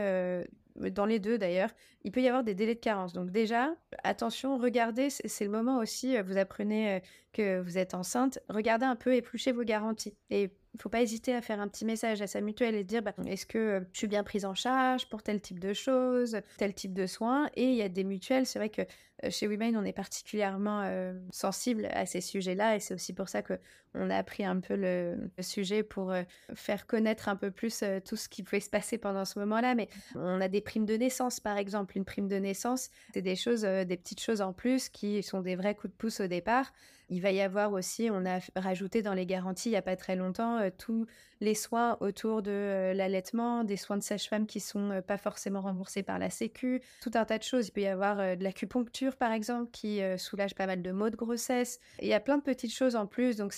Speaker 2: dans les 2 d'ailleurs, il peut y avoir des délais de carence. Donc déjà, attention, regardez, c'est le moment aussi, vous apprenez, que vous êtes enceinte, regardez un peu, épluchez vos garanties et il faut pas hésiter à faire un petit message à sa mutuelle et dire: «Bah, est-ce que, je suis bien prise en charge pour tel type de choses, tel type de soins?» Et il y a des mutuelles, c'est vrai que, chez WeMain, on est particulièrement, sensible à ces sujets-là et c'est aussi pour ça qu'on a pris un peu le sujet pour, faire connaître un peu plus, tout ce qui pouvait se passer pendant ce moment-là. Mais on a des primes de naissance, par exemple. Une prime de naissance, c'est des choses, des petites choses en plus qui sont des vrais coups de pouce au départ. Il va y avoir aussi, on a rajouté dans les garanties il n'y a pas très longtemps, tous les soins autour de l'allaitement, des soins de sage-femme qui sont pas forcément remboursés par la Sécu, tout un tas de choses. Il peut y avoir de l'acupuncture, par exemple, qui soulage pas mal de maux de grossesse. Il y a plein de petites choses en plus. Donc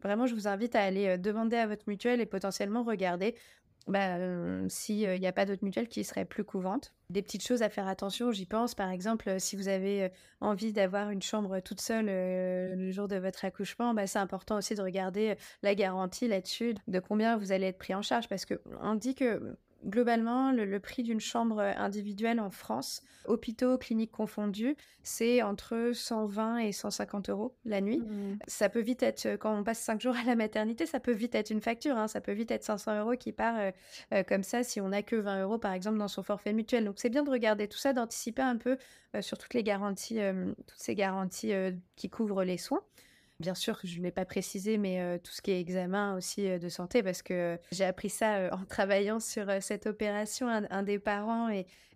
Speaker 2: vraiment, je vous invite à aller demander à votre mutuelle et potentiellement regarder bah, si, il y a pas d'autres mutuelles qui seraient plus couvrantes. Des petites choses à faire attention, j'y pense, par exemple, si vous avez, envie d'avoir une chambre toute seule, le jour de votre accouchement, bah, c'est important aussi de regarder, la garantie là-dessus, de combien vous allez être pris en charge. Parce qu'on dit que, globalement, le prix d'une chambre, individuelle en France, hôpitaux, cliniques confondues, c'est entre 120 et 150 € la nuit.
Speaker 1: Mhm.
Speaker 2: Ça peut vite être, quand on passe 5 jours à la maternité, ça peut vite être une facture, hein. Ça peut vite être 500 € qui part, comme ça si on n'a que 20 € par exemple dans son forfait mutuel. Donc c'est bien de regarder tout ça, d'anticiper un peu, sur toutes les garanties, toutes ces garanties, qui couvrent les soins. Bien sûr, je ne l'ai pas précisé, mais tout ce qui est examen aussi de santé, parce que j'ai appris ça en travaillant sur cette opération, un des parents,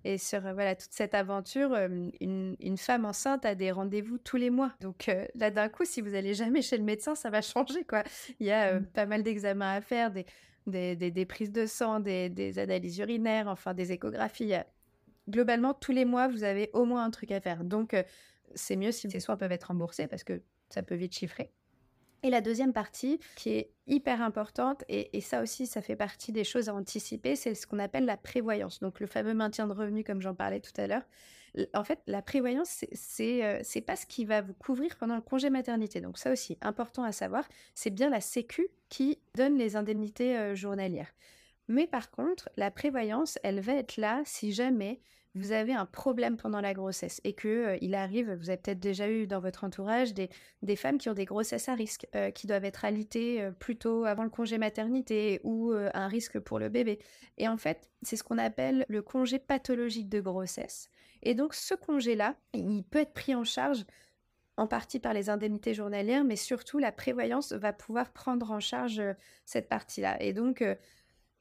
Speaker 2: et sur voilà, toute cette aventure. Une femme enceinte a des rendez-vous tous les mois. Donc là, d'un coup, si vous allez jamais chez le médecin, ça va changer, quoi. Il y a pas mal d'examens à faire, des prises de sang, des analyses urinaires, enfin des échographies. Globalement, tous les mois, vous avez au moins un truc à faire. Donc, c'est mieux si ces soins peuvent être remboursés parce que ça peut vite chiffrer. Et la deuxième partie, qui est hyper importante, et ça aussi, ça fait partie des choses à anticiper, c'est ce qu'on appelle la prévoyance. Donc, le fameux maintien de revenus, comme j'en parlais tout à l'heure. En fait, la prévoyance, c'est pas ce qui va vous couvrir pendant le congé maternité. Donc, ça aussi, important à savoir, c'est bien la Sécu qui donne les indemnités journalières. Mais par contre, la prévoyance, elle va être là si jamais vous avez un problème pendant la grossesse et que il arrive, vous avez peut-être déjà eu dans votre entourage des femmes qui ont des grossesses à risque, qui doivent être alitées plus tôt avant le congé maternité ou un risque pour le bébé. Et en fait, c'est ce qu'on appelle le congé pathologique de grossesse. Et donc, ce congé-là, il peut être pris en charge en partie par les indemnités journalières, mais surtout la prévoyance va pouvoir prendre en charge cette partie-là. Et donc,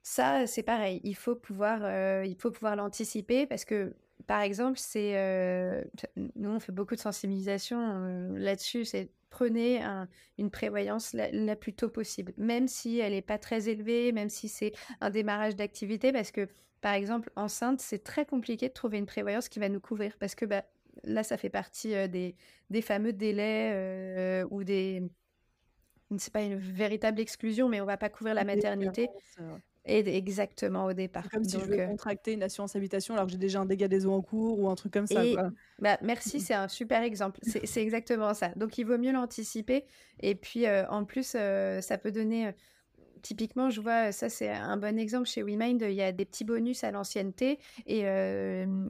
Speaker 2: ça, c'est pareil, il faut pouvoir l'anticiper parce que, par exemple, nous, on fait beaucoup de sensibilisation là-dessus, c'est prenez une prévoyance la plus tôt possible, même si elle n'est pas très élevée, même si c'est un démarrage d'activité, parce que, par exemple, enceinte, c'est très compliqué de trouver une prévoyance qui va nous couvrir parce que bah, là, ça fait partie des fameux délais ou c'est pas une véritable exclusion, mais on va pas couvrir la
Speaker 1: Des
Speaker 2: maternité.
Speaker 1: carences,
Speaker 2: Exactement, au
Speaker 1: c'est
Speaker 2: départ.
Speaker 1: comme si je
Speaker 2: Donc,
Speaker 1: veux contracter une assurance habitation alors que j'ai déjà un dégât des eaux en cours ou un truc comme ça,
Speaker 2: et
Speaker 1: quoi.
Speaker 2: bah, merci, c'est un super exemple. C'est exactement ça. Donc, il vaut mieux l'anticiper. Et puis, en plus, ça peut donner. Typiquement, je vois, ça c'est un bon exemple chez WeMind, il y a des petits bonus à l'ancienneté et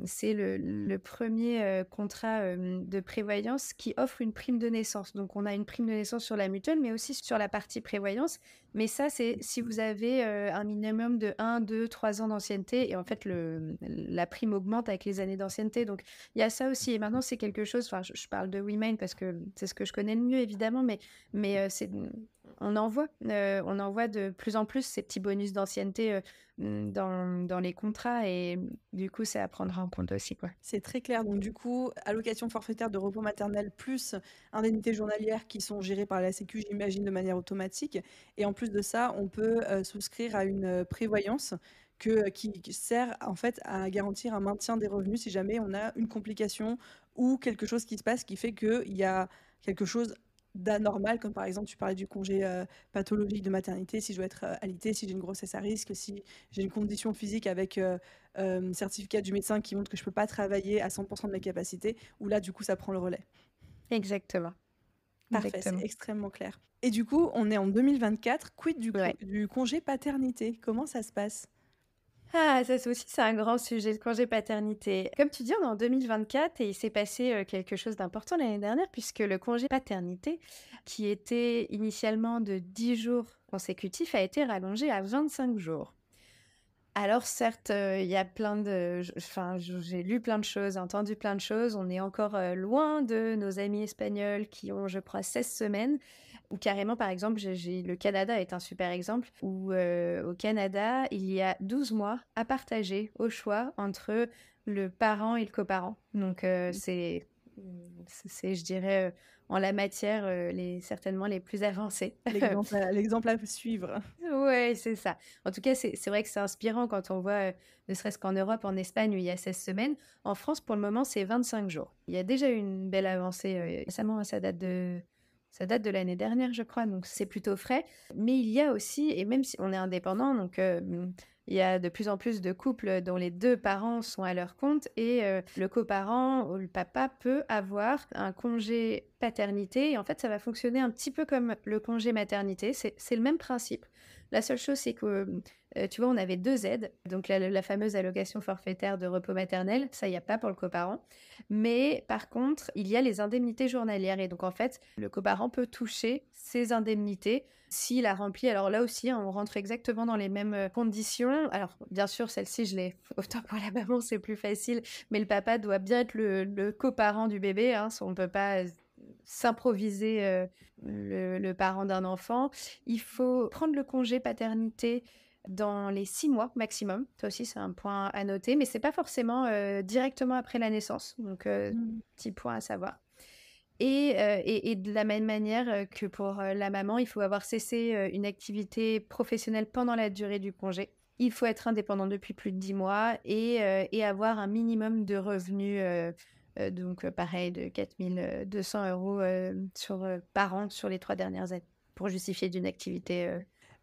Speaker 2: c'est le premier contrat de prévoyance qui offre une prime de naissance. Donc on a une prime de naissance sur la mutuelle, mais aussi sur la partie prévoyance. Mais ça, c'est si vous avez un minimum de 1, 2, 3 ans d'ancienneté et en fait, la prime augmente avec les années d'ancienneté. Donc il y a ça aussi. Et maintenant, c'est quelque chose, enfin, je parle de WeMind parce que c'est ce que je connais le mieux, évidemment, mais on en voit de plus en plus ces petits bonus d'ancienneté dans les contrats et du coup, c'est à prendre en compte aussi, quoi.
Speaker 1: C'est très clair. Donc, du coup, allocation forfaitaire de repos maternel plus indemnités journalières qui sont gérées par la Sécu, j'imagine, de manière automatique. Et en plus de ça, on peut souscrire à une prévoyance qui sert en fait à garantir un maintien des revenus si jamais on a une complication ou quelque chose qui se passe qui fait qu'il y a quelque chose d'anormal, comme par exemple, tu parlais du congé pathologique de maternité, si je dois être alitée, si j'ai une grossesse à risque, si j'ai une condition physique avec certificat du médecin qui montre que je peux pas travailler à 100% de mes capacités, où là, du coup, ça prend le relais.
Speaker 2: Exactement,
Speaker 1: Parfait, c'est
Speaker 2: exactement.
Speaker 1: extrêmement clair. Et du coup, on est en 2024, quid
Speaker 2: Ouais.
Speaker 1: du congé paternité? Comment ça se passe?
Speaker 2: Ah, ça c'est aussi, c'est un grand sujet, le congé paternité. Comme tu dis, on est en 2024 et il s'est passé quelque chose d'important l'année dernière puisque le congé paternité, qui était initialement de 10 jours consécutifs, a été rallongé à 25 jours. Alors certes, il y a plein de j'ai lu plein de choses, entendu plein de choses. On est encore, loin de nos amis espagnols qui ont, je crois, 16 semaines ou carrément, par exemple, j'ai le Canada est un super exemple où, au Canada, il y a 12 mois à partager au choix entre le parent et le coparent. Donc, c'est je dirais, en la matière, certainement les plus avancés.
Speaker 1: L'exemple à suivre.
Speaker 2: Ouais, c'est ça. En tout cas, c'est vrai que c'est inspirant quand on voit, ne serait-ce qu'en Europe, en Espagne, où il y a 16 semaines. En France, pour le moment, c'est 25 jours. Il y a déjà eu une belle avancée récemment, ça date de l'année dernière, je crois, donc c'est plutôt frais. Mais il y a aussi, et même si on est indépendant, donc il y a de plus en plus de couples dont les deux parents sont à leur compte et le coparent ou le papa peut avoir un congé paternité. Et en fait, ça va fonctionner un petit peu comme le congé maternité. C'est le même principe. La seule chose, c'est que, tu vois, on avait deux aides. Donc, la fameuse allocation forfaitaire de repos maternel, ça, il n'y a pas pour le coparent. Mais par contre, il y a les indemnités journalières. Et donc, en fait, le coparent peut toucher ces indemnités s'il a rempli. Alors là aussi, on rentre exactement dans les mêmes conditions. Alors, bien sûr, celle-ci, je l'ai. Autant pour la maman, c'est plus facile. Mais le papa doit bien être le coparent du bébé. Hein. On ne peut pas s'improviser le parent d'un enfant. Il faut prendre le congé paternité dans les 6 mois maximum. Ça aussi, c'est un point à noter, mais c'est pas forcément directement après la naissance. Donc, petit point à savoir. Et de la même manière que pour la maman, il faut avoir cessé une activité professionnelle pendant la durée du congé. Il faut être indépendant depuis plus de 10 mois et avoir un minimum de revenus, donc pareil, de 4 200 € par an sur les 3 dernières années pour justifier d'une activité.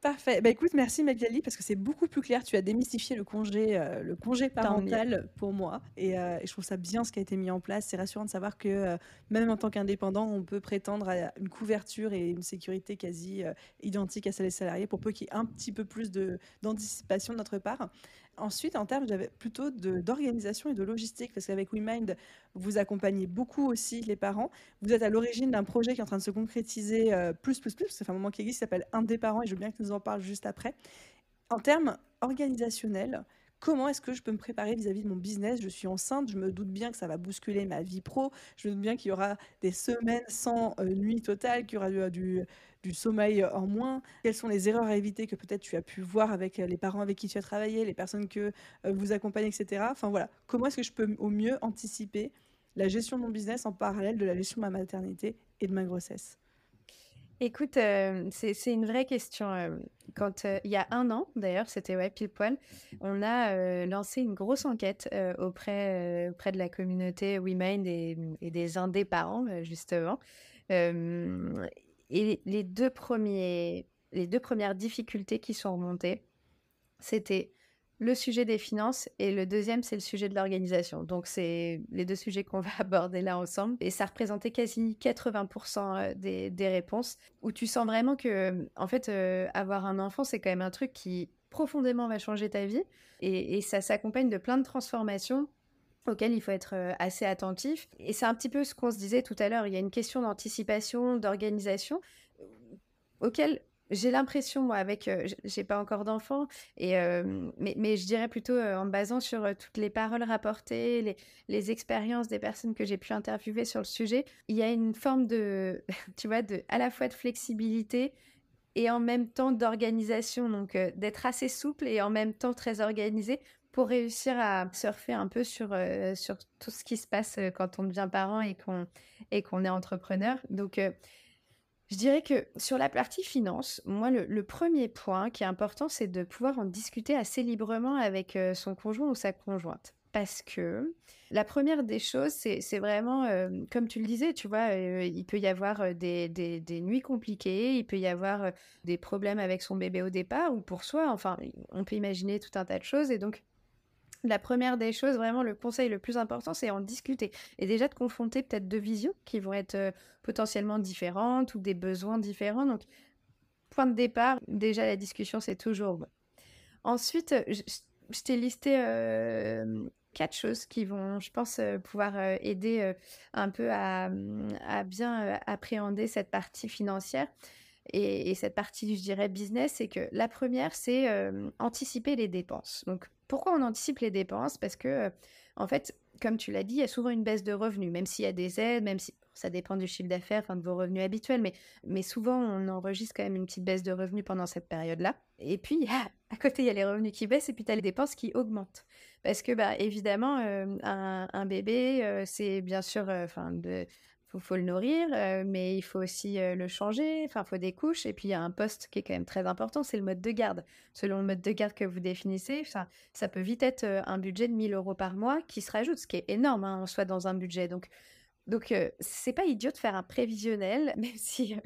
Speaker 1: Parfait. Bah, écoute, merci Magali, parce que c'est beaucoup plus clair. Tu as démystifié le congé
Speaker 2: Tant mieux.
Speaker 1: parental pour moi. Et je trouve ça bien ce qui a été mis en place. C'est rassurant de savoir que même en tant qu'indépendant, on peut prétendre à une couverture et une sécurité quasi identique à celle des salariés, pour peu qu'il y ait un petit peu plus d'anticipation de notre part. Ensuite, en termes plutôt d'organisation et de logistique, parce qu'avec WeMind, vous accompagnez beaucoup aussi les parents. Vous êtes à l'origine d'un projet qui est en train de se concrétiser parce que ça fait un moment qu'il existe, qui s'appelle Un des parents, et je veux bien que tu nous en parles juste après. En termes organisationnels, comment est-ce que je peux me préparer vis-à-vis de mon business? Je suis enceinte, je me doute bien que ça va bousculer ma vie pro, je me doute bien qu'il y aura des semaines sans nuit totale, qu'il y aura du sommeil en moins. Quelles sont les erreurs à éviter que peut-être tu as pu voir avec les parents avec qui tu as travaillé, les personnes que vous accompagnez, etc. Enfin voilà, comment est-ce que je peux au mieux anticiper la gestion de mon business en parallèle de la gestion de ma maternité et de ma grossesse?
Speaker 2: Écoute, c'est une vraie question. Quand il y a 1 an, d'ailleurs, c'était ouais, pile poil, on a lancé une grosse enquête auprès de la communauté WeMind et des indés parents, justement. Euh, et les deux premières difficultés qui sont remontées, c'était le sujet des finances et le deuxième, c'est le sujet de l'organisation. Donc, c'est les 2 sujets qu'on va aborder là ensemble et ça représentait quasi 80% des réponses où tu sens vraiment que, en fait, avoir un enfant, c'est quand même un truc qui profondément va changer ta vie et ça s'accompagne de plein de transformations auxquelles il faut être assez attentif. Et c'est un petit peu ce qu'on se disait tout à l'heure, il y a une question d'anticipation, d'organisation auquel j'ai l'impression, moi, avec, j'ai pas encore d'enfant, mais je dirais plutôt en me basant sur toutes les paroles rapportées, les expériences des personnes que j'ai pu interviewer sur le sujet, il y a une forme de, tu vois, à la fois de flexibilité et en même temps d'organisation, donc d'être assez souple et en même temps très organisé pour réussir à surfer un peu sur tout ce qui se passe quand on devient parent et qu'on est entrepreneur. Donc, je dirais que sur la partie finance, moi, le premier point qui est important, c'est de pouvoir en discuter assez librement avec son conjoint ou sa conjointe. Parce que la première des choses, c'est vraiment, comme tu le disais, tu vois, il peut y avoir des nuits compliquées, il peut y avoir des problèmes avec son bébé au départ ou pour soi. Enfin, on peut imaginer tout un tas de choses. Et donc, la première des choses, vraiment le conseil le plus important, c'est en discuter. Et déjà de confronter peut-être 2 visions qui vont être potentiellement différentes ou des besoins différents. Donc, point de départ, déjà la discussion, c'est toujours bon. Ensuite, je t'ai listé 4 choses qui vont, je pense, pouvoir aider un peu à bien appréhender cette partie financière et cette partie, je dirais, business. C'est que la première, c'est anticiper les dépenses. Donc, pourquoi on anticipe les dépenses? Parce que, en fait, comme tu l'as dit, il y a souvent une baisse de revenus, même s'il y a des aides, même si ça dépend du chiffre d'affaires, enfin de vos revenus habituels, mais souvent on enregistre quand même une petite baisse de revenus pendant cette période-là. Et puis, à côté, il y a les revenus qui baissent et puis tu as les dépenses qui augmentent. Parce que, bah, évidemment, un bébé, c'est bien sûr, faut le nourrir, mais il faut aussi le changer, enfin, il faut des couches. Et puis, il y a un poste qui est quand même très important, c'est le mode de garde. Selon le mode de garde que vous définissez, ça peut vite être un budget de 1 000 € par mois qui se rajoute, ce qui est énorme hein, en soi dans un budget. Donc, c'est pas idiot de faire un prévisionnel, même si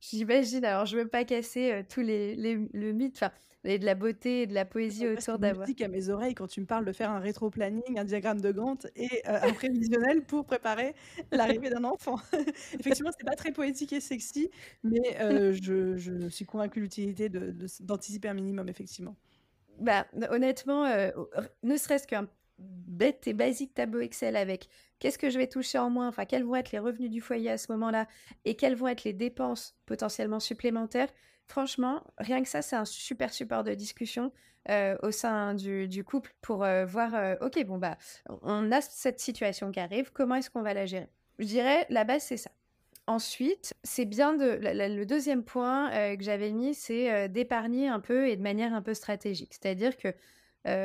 Speaker 2: j'imagine, alors je veux pas casser tous le mythe, enfin, et de la beauté et de la
Speaker 1: C'est
Speaker 2: poésie
Speaker 1: presque
Speaker 2: autour d'avoir.
Speaker 1: musique à mes oreilles quand tu me parles de faire un rétro-planning, un diagramme de Gantt et un prévisionnel pour préparer l'arrivée d'un enfant. Effectivement, c'est pas très poétique et sexy, mais je suis convaincue de l'utilité d'anticiper un minimum, effectivement.
Speaker 2: Bah, honnêtement, ne serait-ce qu'un bête et basique tableau Excel avec qu'est-ce que je vais toucher en moins, enfin, quels vont être les revenus du foyer à ce moment-là et quelles vont être les dépenses potentiellement supplémentaires. Franchement, rien que ça, c'est un super support de discussion au sein du couple pour voir, ok, bon, bah, on a cette situation qui arrive, comment est-ce qu'on va la gérer? Je dirais, la base, c'est ça. Ensuite, c'est bien le deuxième point, que j'avais mis, c'est, d'épargner un peu et de manière un peu stratégique. C'est-à-dire que,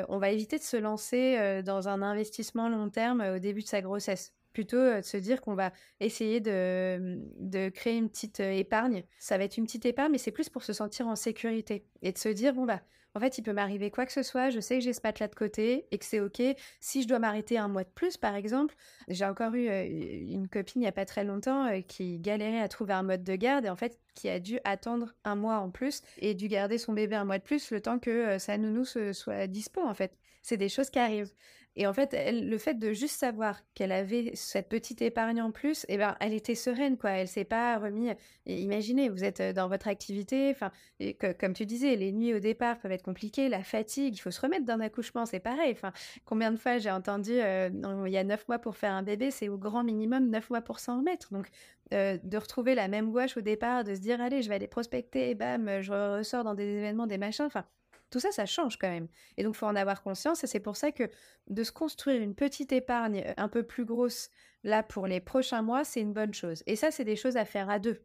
Speaker 2: on va éviter de se lancer, dans un investissement long terme, au début de sa grossesse. Plutôt, de se dire qu'on va essayer de créer une petite, épargne. Ça va être une petite épargne, mais c'est plus pour se sentir en sécurité et de se dire: «Bon, bah, en fait, il peut m'arriver quoi que ce soit, je sais que j'ai ce matelas de côté et que c'est OK. Si je dois m'arrêter un mois de plus, par exemple». J'ai encore eu, une copine il y a pas très longtemps, qui galérait à trouver un mode de garde et en fait, qui a dû attendre un mois en plus et dû garder son bébé un mois de plus le temps que, sa nounou soit dispo, en fait. C'est des choses qui arrivent et en fait, elle le fait de juste savoir qu'elle avait cette petite épargne en plus et ben, elle était sereine, quoi. Elle s'est pas remis et imaginez, vous êtes, dans votre activité, enfin et comme tu disais, les nuits au départ peuvent être compliquées, la fatigue, il faut se remettre d'un accouchement, c'est pareil. Enfin, combien de fois j'ai entendu, non, il y a 9 mois pour faire un bébé, c'est au grand minimum 9 mois pour s'en remettre. Donc, de retrouver la même gouache au départ, de se dire: «Allez, je vais aller prospecter» et bam, je ressors dans des événements, des machins, enfin, tout ça, ça change quand même et donc faut en avoir conscience et c'est pour ça que de se construire une petite épargne, un peu plus grosse, là, pour les prochains mois, c'est une bonne chose et ça, c'est des choses à faire à 2,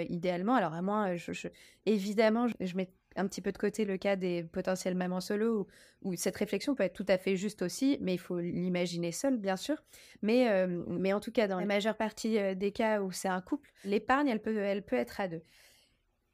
Speaker 2: idéalement. Alors à moins, je évidemment, je mets un petit peu de côté le cas des potentielles mamans solo où cette réflexion peut être tout à fait juste aussi, mais il faut l'imaginer seul, bien sûr. Mais en tout cas, dans la majeure partie, des cas où c'est un couple, l'épargne, elle peut être à 2.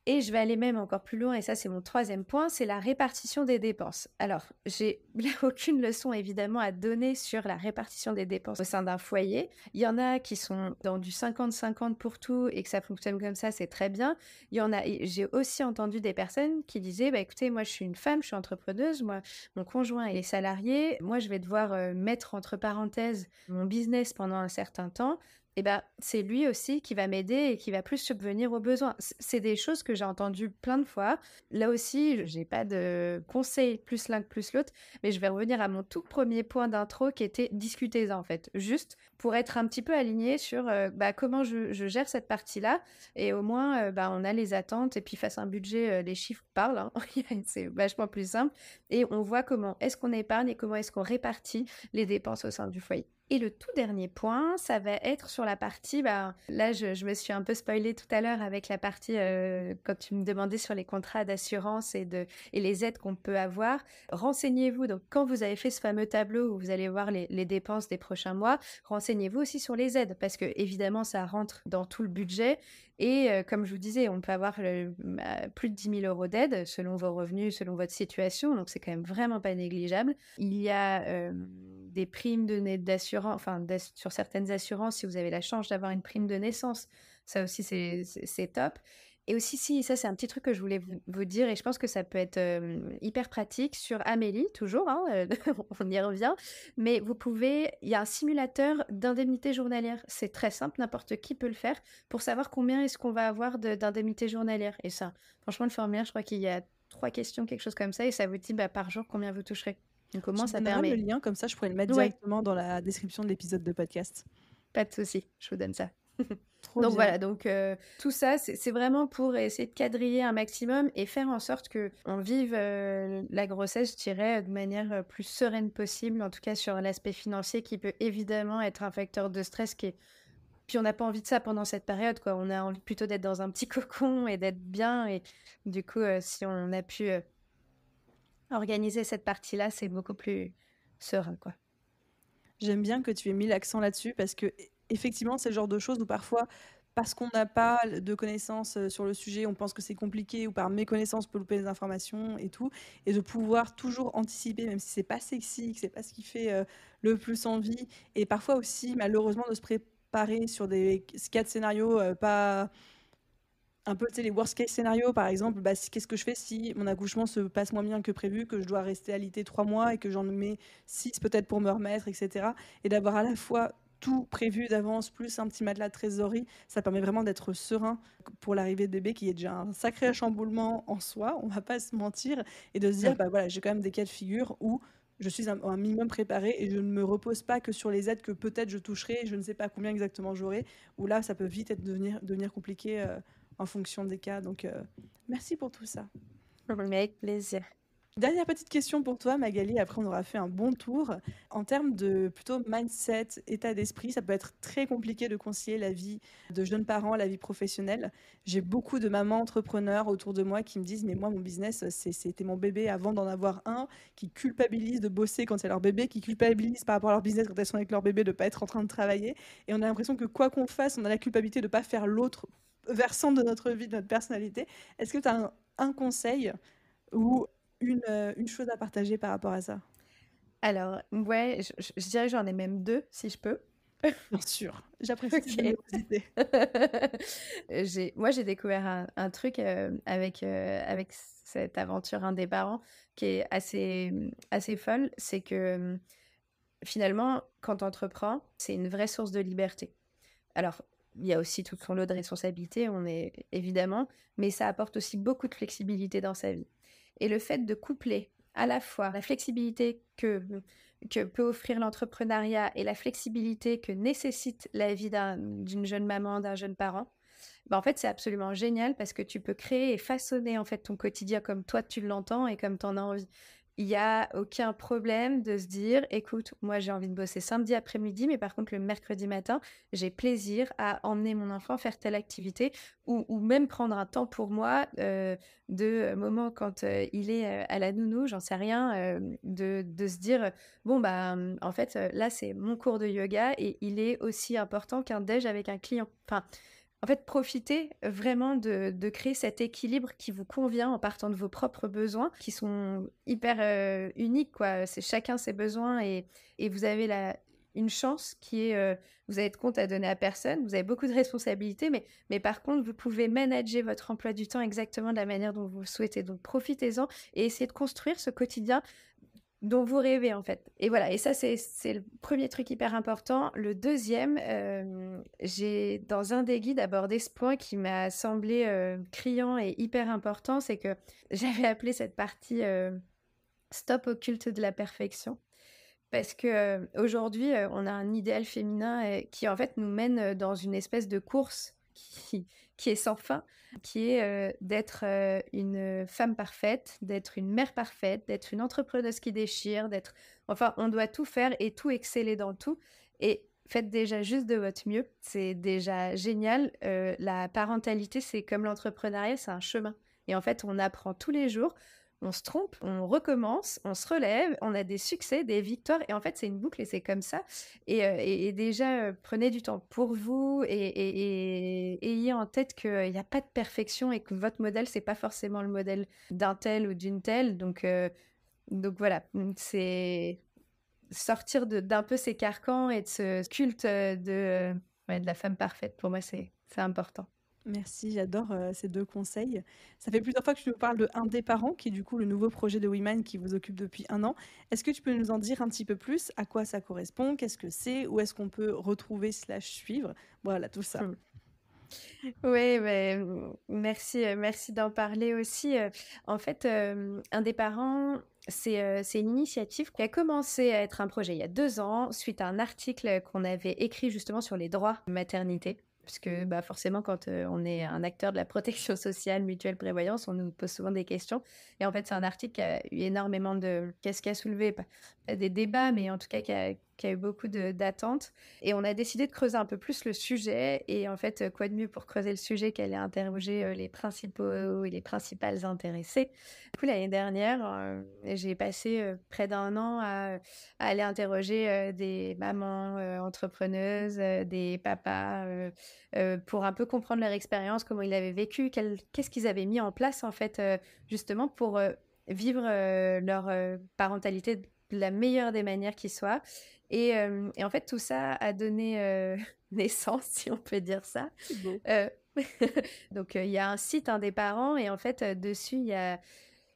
Speaker 2: Et je vais aller même encore plus loin et ça, c'est mon troisième point, c'est la répartition des dépenses. Alors, j'ai là aucune leçon évidemment à donner sur la répartition des dépenses au sein d'un foyer. Il y en a qui sont dans du 50-50 pour tout et que ça fonctionne comme ça, c'est très bien. Il y en a et j'ai aussi entendu des personnes qui disaient: «Bah, écoutez, moi, je suis une femme, je suis entrepreneuse, moi, mon conjoint est salarié, moi, je vais devoir, mettre entre parenthèses mon business pendant un certain temps». Et ben, c'est lui aussi qui va m'aider et qui va plus subvenir aux besoins. C'est des choses que j'ai entendues plein de fois. Là aussi, j'ai pas de conseils plus l'un que plus l'autre, mais je vais revenir à mon tout premier point d'intro qui était discutez-en en fait. Juste pour être un petit peu aligné sur bah, comment je gère cette partie-là et au moins bah, on a les attentes et puis face à un budget, les chiffres parlent, hein. C'est vachement plus simple et on voit comment est-ce qu'on épargne et comment est-ce qu'on répartit les dépenses au sein du foyer. Et le tout dernier point, ça va être sur la partie, bah, là je me suis un peu spoilée tout à l'heure avec la partie, quand tu me demandais sur les contrats d'assurance et les aides qu'on peut avoir. Renseignez-vous, donc quand vous avez fait ce fameux tableau où vous allez voir les dépenses des prochains mois, renseignez-vous aussi sur les aides parce que évidemment ça rentre dans tout le budget et comme je vous disais, on peut avoir, plus de 10 000 € d'aide selon vos revenus, selon votre situation, donc c'est quand même vraiment pas négligeable. Il y a, des primes d'assurance, enfin sur certaines assurances, si vous avez la chance d'avoir une prime de naissance, ça aussi c'est top. Et aussi, si, ça c'est un petit truc que je voulais vous dire et je pense que ça peut être hyper pratique sur Amélie, toujours, hein, on y revient, mais il y a un simulateur d'indemnité journalière. C'est très simple, n'importe qui peut le faire pour savoir combien est-ce qu'on va avoir d'indemnité journalière. Et ça, franchement, le formulaire, je crois qu'il y a 3 questions, quelque chose comme ça, et ça vous dit bah, par jour combien vous toucherez. Donc au moins,
Speaker 1: Tu me
Speaker 2: ça
Speaker 1: donneras le
Speaker 2: permet.
Speaker 1: lien, comme ça je pourrais le mettre
Speaker 2: Ouais,
Speaker 1: directement dans la description de l'épisode de podcast.
Speaker 2: pas de souci, je vous donne ça.
Speaker 1: Trop
Speaker 2: Donc
Speaker 1: bien.
Speaker 2: voilà, donc tout ça, c'est vraiment pour essayer de quadriller un maximum et faire en sorte que on vive la grossesse, je dirais, de manière plus sereine possible, en tout cas sur l'aspect financier qui peut évidemment être un facteur de stress qui est... Puis on n'a pas envie de ça pendant cette période, quoi. On a envie plutôt d'être dans un petit cocon et d'être bien. Et du coup, si on a pu organiser cette partie-là, c'est beaucoup plus serein, quoi.
Speaker 1: J'aime bien que tu aies mis l'accent là-dessus parce que effectivement, c'est le genre de choses où parfois, parce qu'on n'a pas de connaissances sur le sujet, on pense que c'est compliqué ou par méconnaissance, on peut louper des informations et tout, et de pouvoir toujours anticiper, même si c'est pas sexy, que c'est pas ce qui fait le plus envie, et parfois aussi, malheureusement, de se préparer sur des cas de scénarios pas un peu, tu sais, les worst case scénarios, par exemple, bah, qu'est-ce que je fais si mon accouchement se passe moins bien que prévu, que je dois rester alitée 3 mois et que j'en mets 6 peut-être pour me remettre, etc. Et d'avoir à la fois tout prévu d'avance, plus un petit matelas de trésorerie, ça permet vraiment d'être serein pour l'arrivée de bébé, qui est déjà un sacré chamboulement en soi, on va pas se mentir, et de se dire, bah voilà, j'ai quand même des cas de figure où je suis un minimum préparée et je ne me repose pas que sur les aides que peut-être je toucherai, je ne sais pas combien exactement j'aurai, où là, ça peut vite devenir compliqué en fonction des cas. Donc, merci pour tout ça.
Speaker 2: Mais avec plaisir.
Speaker 1: Dernière petite question pour toi, Magali, après on aura fait un bon tour. En termes de plutôt mindset, état d'esprit, ça peut être très compliqué de concilier la vie de jeunes parents, la vie professionnelle. J'ai beaucoup de mamans entrepreneurs autour de moi qui me disent, mais moi mon business, c'était mon bébé avant d'en avoir un, qui culpabilisent de bosser quand c'est leur bébé, qui culpabilisent par rapport à leur business quand elles sont avec leur bébé de ne pas être en train de travailler. Et on a l'impression que quoi qu'on fasse, on a la culpabilité de ne pas faire l'autre versant de notre vie, de notre personnalité. Est-ce que tu as un conseil ou une chose à partager par rapport à ça?
Speaker 2: Alors, ouais, je dirais que j'en ai même 2 si je peux.
Speaker 1: Bien sûr, j'apprécie cette
Speaker 2: OK.
Speaker 1: générosité.
Speaker 2: J'ai découvert un truc, avec cette aventure Un des parents qui est assez folle. C'est que, finalement, quand tu entreprends, c'est une vraie source de liberté. Alors, il y a aussi tout son lot de responsabilités, on est évidemment, mais ça apporte aussi beaucoup de flexibilité dans sa vie. Et le fait de coupler à la fois la flexibilité que peut offrir l'entrepreneuriat et la flexibilité que nécessite la vie d'une jeune maman, d'un jeune parent, bah, en fait, c'est absolument génial parce que tu peux créer et façonner en fait ton quotidien comme toi tu l'entends et comme tu en as envie. Il y a aucun problème de se dire: «Écoute, moi j'ai envie de bosser samedi après-midi, mais par contre le mercredi matin, j'ai plaisir à emmener mon enfant faire telle activité» ou même prendre un temps pour moi, de moment quand, il est, à la nounou, j'en sais rien, de se dire: «Bon bah, en fait, là c'est mon cours de yoga et il est aussi important qu'un déj avec un client». Enfin, en fait, profitez vraiment de créer cet équilibre qui vous convient en partant de vos propres besoins qui sont hyper, uniques quoi. C'est chacun ses besoins et vous avez une chance qui est, vous avez de compte à donner à personne, vous avez beaucoup de responsabilités mais par contre, vous pouvez manager votre emploi du temps exactement de la manière dont vous le souhaitez. Donc profitez-en et essayez de construire ce quotidien dont vous rêvez en fait. Et voilà, et ça c'est le premier truc hyper important. Le deuxième, j'ai dans un des guides abordé ce point qui m'a semblé criant et hyper important, c'est que j'avais appelé cette partie Stop au culte de la perfection. Parce que aujourd'hui, on a un idéal féminin qui en fait nous mène dans une espèce de course qui est sans fin, qui est d'être une femme parfaite, d'être une mère parfaite, d'être une entrepreneuse qui déchire, d'être... Enfin, on doit tout faire et tout exceller dans tout. Et faites déjà juste de votre mieux. C'est déjà génial. La parentalité, c'est comme l'entrepreneuriat, c'est un chemin. Et en fait, on apprend tous les jours. On se trompe, on recommence, on se relève, on a des succès, des victoires, et en fait, c'est une boucle et c'est comme ça. Et déjà, prenez du temps pour vous et ayez en tête qu'il n'y a pas de perfection et que votre modèle, c'est pas forcément le modèle d'un tel ou d'une telle. Donc voilà, c'est sortir d'un peu ces carcans et de ce culte ouais, de la femme parfaite. Pour moi, c'est important.
Speaker 1: Merci, j'adore ces deux conseils. Ça fait plusieurs fois que tu nous parles de Un des parents, qui est du coup le nouveau projet de Women qui vous occupe depuis un an. Est-ce que tu peux nous en dire un petit peu plus? À quoi ça correspond? Qu'est-ce que c'est? Où est-ce qu'on peut retrouver slash suivre? Voilà, tout ça.
Speaker 2: Oui, mais merci, merci d'en parler aussi. En fait, Un des parents, c'est une initiative qui a commencé à être un projet il y a 2 ans, suite à un article qu'on avait écrit justement sur les droits de maternité. Parce que bah, forcément, quand on est un acteur de la protection sociale, mutuelle, prévoyance, on nous pose souvent des questions. Et en fait, c'est un article qui a eu énormément de... Qu'est-ce qui a soulevé? Pas des débats, mais en tout cas qui a eu beaucoup d'attentes. Et on a décidé de creuser un peu plus le sujet. Et en fait, quoi de mieux pour creuser le sujet qu'aller interroger les principaux et les principales intéressées. Du coup, l'année dernière, j'ai passé près d'1 an à aller interroger des mamans entrepreneuses, des papas, pour un peu comprendre leur expérience, comment ils avaient vécu, qu'est-ce qu'ils avaient mis en place en fait, justement pour vivre leur parentalité de la meilleure des manières qui soit. Et en fait, tout ça a donné naissance, si on peut dire ça.
Speaker 1: C'est beau.
Speaker 2: Donc, il y a un site des parents et en fait, dessus, il y a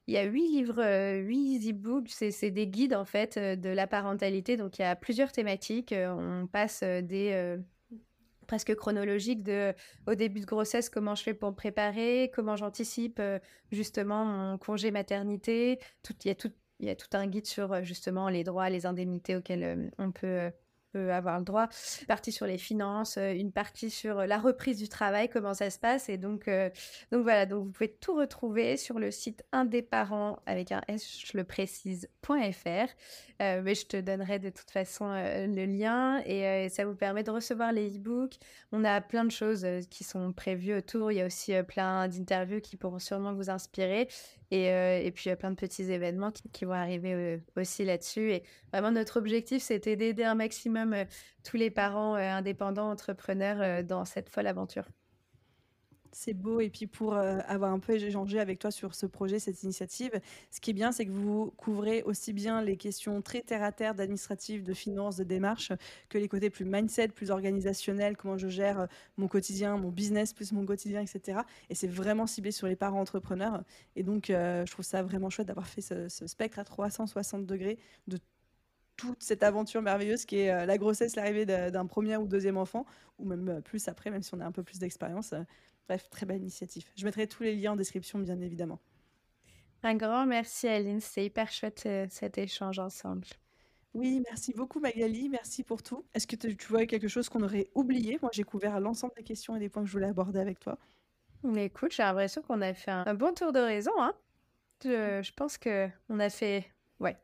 Speaker 2: 8 livres, 8 e-books, c'est des guides en fait de la parentalité. Donc, il y a plusieurs thématiques. On passe des presque chronologiques de au début de grossesse, comment je fais pour me préparer, comment j'anticipe justement mon congé maternité. Il y a tout un guide sur justement les droits, les indemnités auxquels on peut peut avoir le droit. Une partie sur les finances, une partie sur la reprise du travail, comment ça se passe. Et donc voilà, donc vous pouvez tout retrouver sur le site indéparent avec un S, je le précise.fr. Mais je te donnerai de toute façon le lien et ça vous permet de recevoir les e-books. On a plein de choses qui sont prévues autour. Il y a aussi plein d'interviews qui pourront sûrement vous inspirer. Et puis, il y a plein de petits événements qui vont arriver aussi là-dessus. Et vraiment, notre objectif, c'était d'aider un maximum tous les parents indépendants, entrepreneurs dans cette folle aventure.
Speaker 1: C'est beau. Et puis pour avoir un peu échangé avec toi sur ce projet, cette initiative, ce qui est bien, c'est que vous couvrez aussi bien les questions très terre-à-terre d'administratif, de finance, de démarche, que les côtés plus mindset, plus organisationnels, comment je gère mon quotidien, mon business, plus mon quotidien, etc. Et c'est vraiment ciblé sur les parents entrepreneurs. Et donc, je trouve ça vraiment chouette d'avoir fait ce spectre à 360 degrés de toute cette aventure merveilleuse qui est la grossesse, l'arrivée d'un premier ou deuxième enfant, ou même plus après, même si on a un peu plus d'expérience. Bref, très belle initiative. Je mettrai tous les liens en description, bien évidemment.
Speaker 2: Un grand merci, Aline. C'est hyper chouette cet échange ensemble.
Speaker 1: Oui, merci beaucoup Magali, merci pour tout. Est-ce que tu vois quelque chose qu'on aurait oublié? Moi, j'ai couvert l'ensemble des questions et des points que je voulais aborder avec toi.
Speaker 2: Mais écoute, j'ai l'impression qu'on a fait un bon tour d'horizon, hein. Je pense qu'on a fait... Ouais,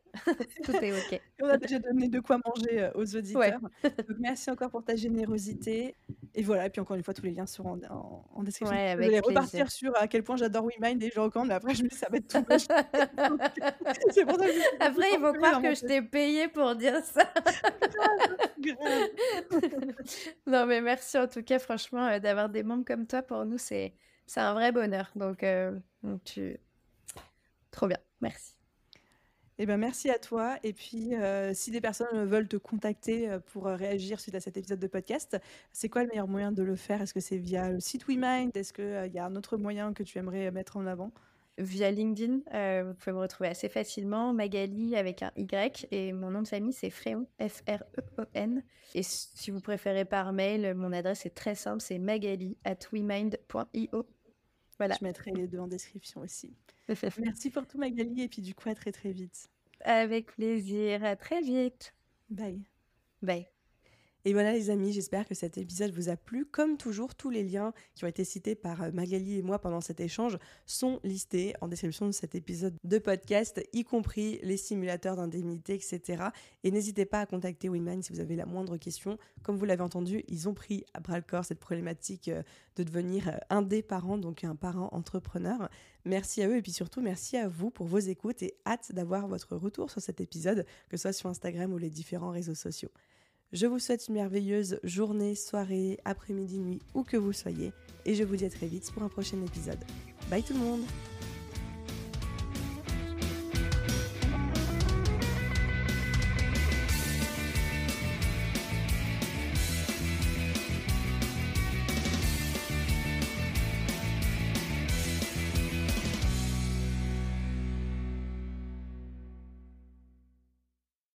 Speaker 2: tout est OK.
Speaker 1: On a déjà donné de quoi manger aux
Speaker 2: Ouais.
Speaker 1: auditeurs. Donc, merci encore pour ta générosité. Et voilà, et puis encore une fois, tous les liens seront en description.
Speaker 2: Ouais,
Speaker 1: Je vais
Speaker 2: avec
Speaker 1: repartir
Speaker 2: plaisir.
Speaker 1: sur à quel point j'adore WeMind et je recommande, mais après, je me dis ça va être tout moche. Donc, c'est pour ça que je me suis pas
Speaker 2: Après, ils vont
Speaker 1: formulée
Speaker 2: croire
Speaker 1: dans mon
Speaker 2: que je
Speaker 1: tête.
Speaker 2: t'ai payé pour dire ça.
Speaker 1: Grave.
Speaker 2: Non, mais merci en tout cas, franchement, d'avoir des membres comme toi, pour nous, c'est un vrai bonheur. Donc trop bien, merci.
Speaker 1: Eh ben, merci à toi. Et puis, si des personnes veulent te contacter pour réagir suite à cet épisode de podcast, c'est quoi le meilleur moyen de le faire? Est-ce que c'est via le site WeMind? Est-ce qu'il y a un autre moyen que tu aimerais mettre en avant?
Speaker 2: Via LinkedIn, vous pouvez me retrouver assez facilement, Magali avec un Y, et mon nom de famille, c'est Fréon, F-R-E-O-N. Et si vous préférez par mail, mon adresse est très simple, c'est magali@wemind.io. Voilà.
Speaker 1: Je mettrai les deux en description aussi. Merci pour tout, Magali. Et puis, du coup, à très, très vite.
Speaker 2: Avec plaisir, à très vite.
Speaker 1: Bye.
Speaker 2: Bye.
Speaker 3: Et voilà les amis, j'espère que cet épisode vous a plu. Comme toujours, tous les liens qui ont été cités par Magali et moi pendant cet échange sont listés en description de cet épisode de podcast, y compris les simulateurs d'indemnité, etc. Et n'hésitez pas à contacter WeMind si vous avez la moindre question. Comme vous l'avez entendu, ils ont pris à bras le corps cette problématique de devenir un des parents, donc un parent entrepreneur. Merci à eux et puis surtout merci à vous pour vos écoutes et hâte d'avoir votre retour sur cet épisode, que ce soit sur Instagram ou les différents réseaux sociaux. Je vous souhaite une merveilleuse journée, soirée, après-midi, nuit, où que vous soyez. Et je vous dis à très vite pour un prochain épisode. Bye tout le monde!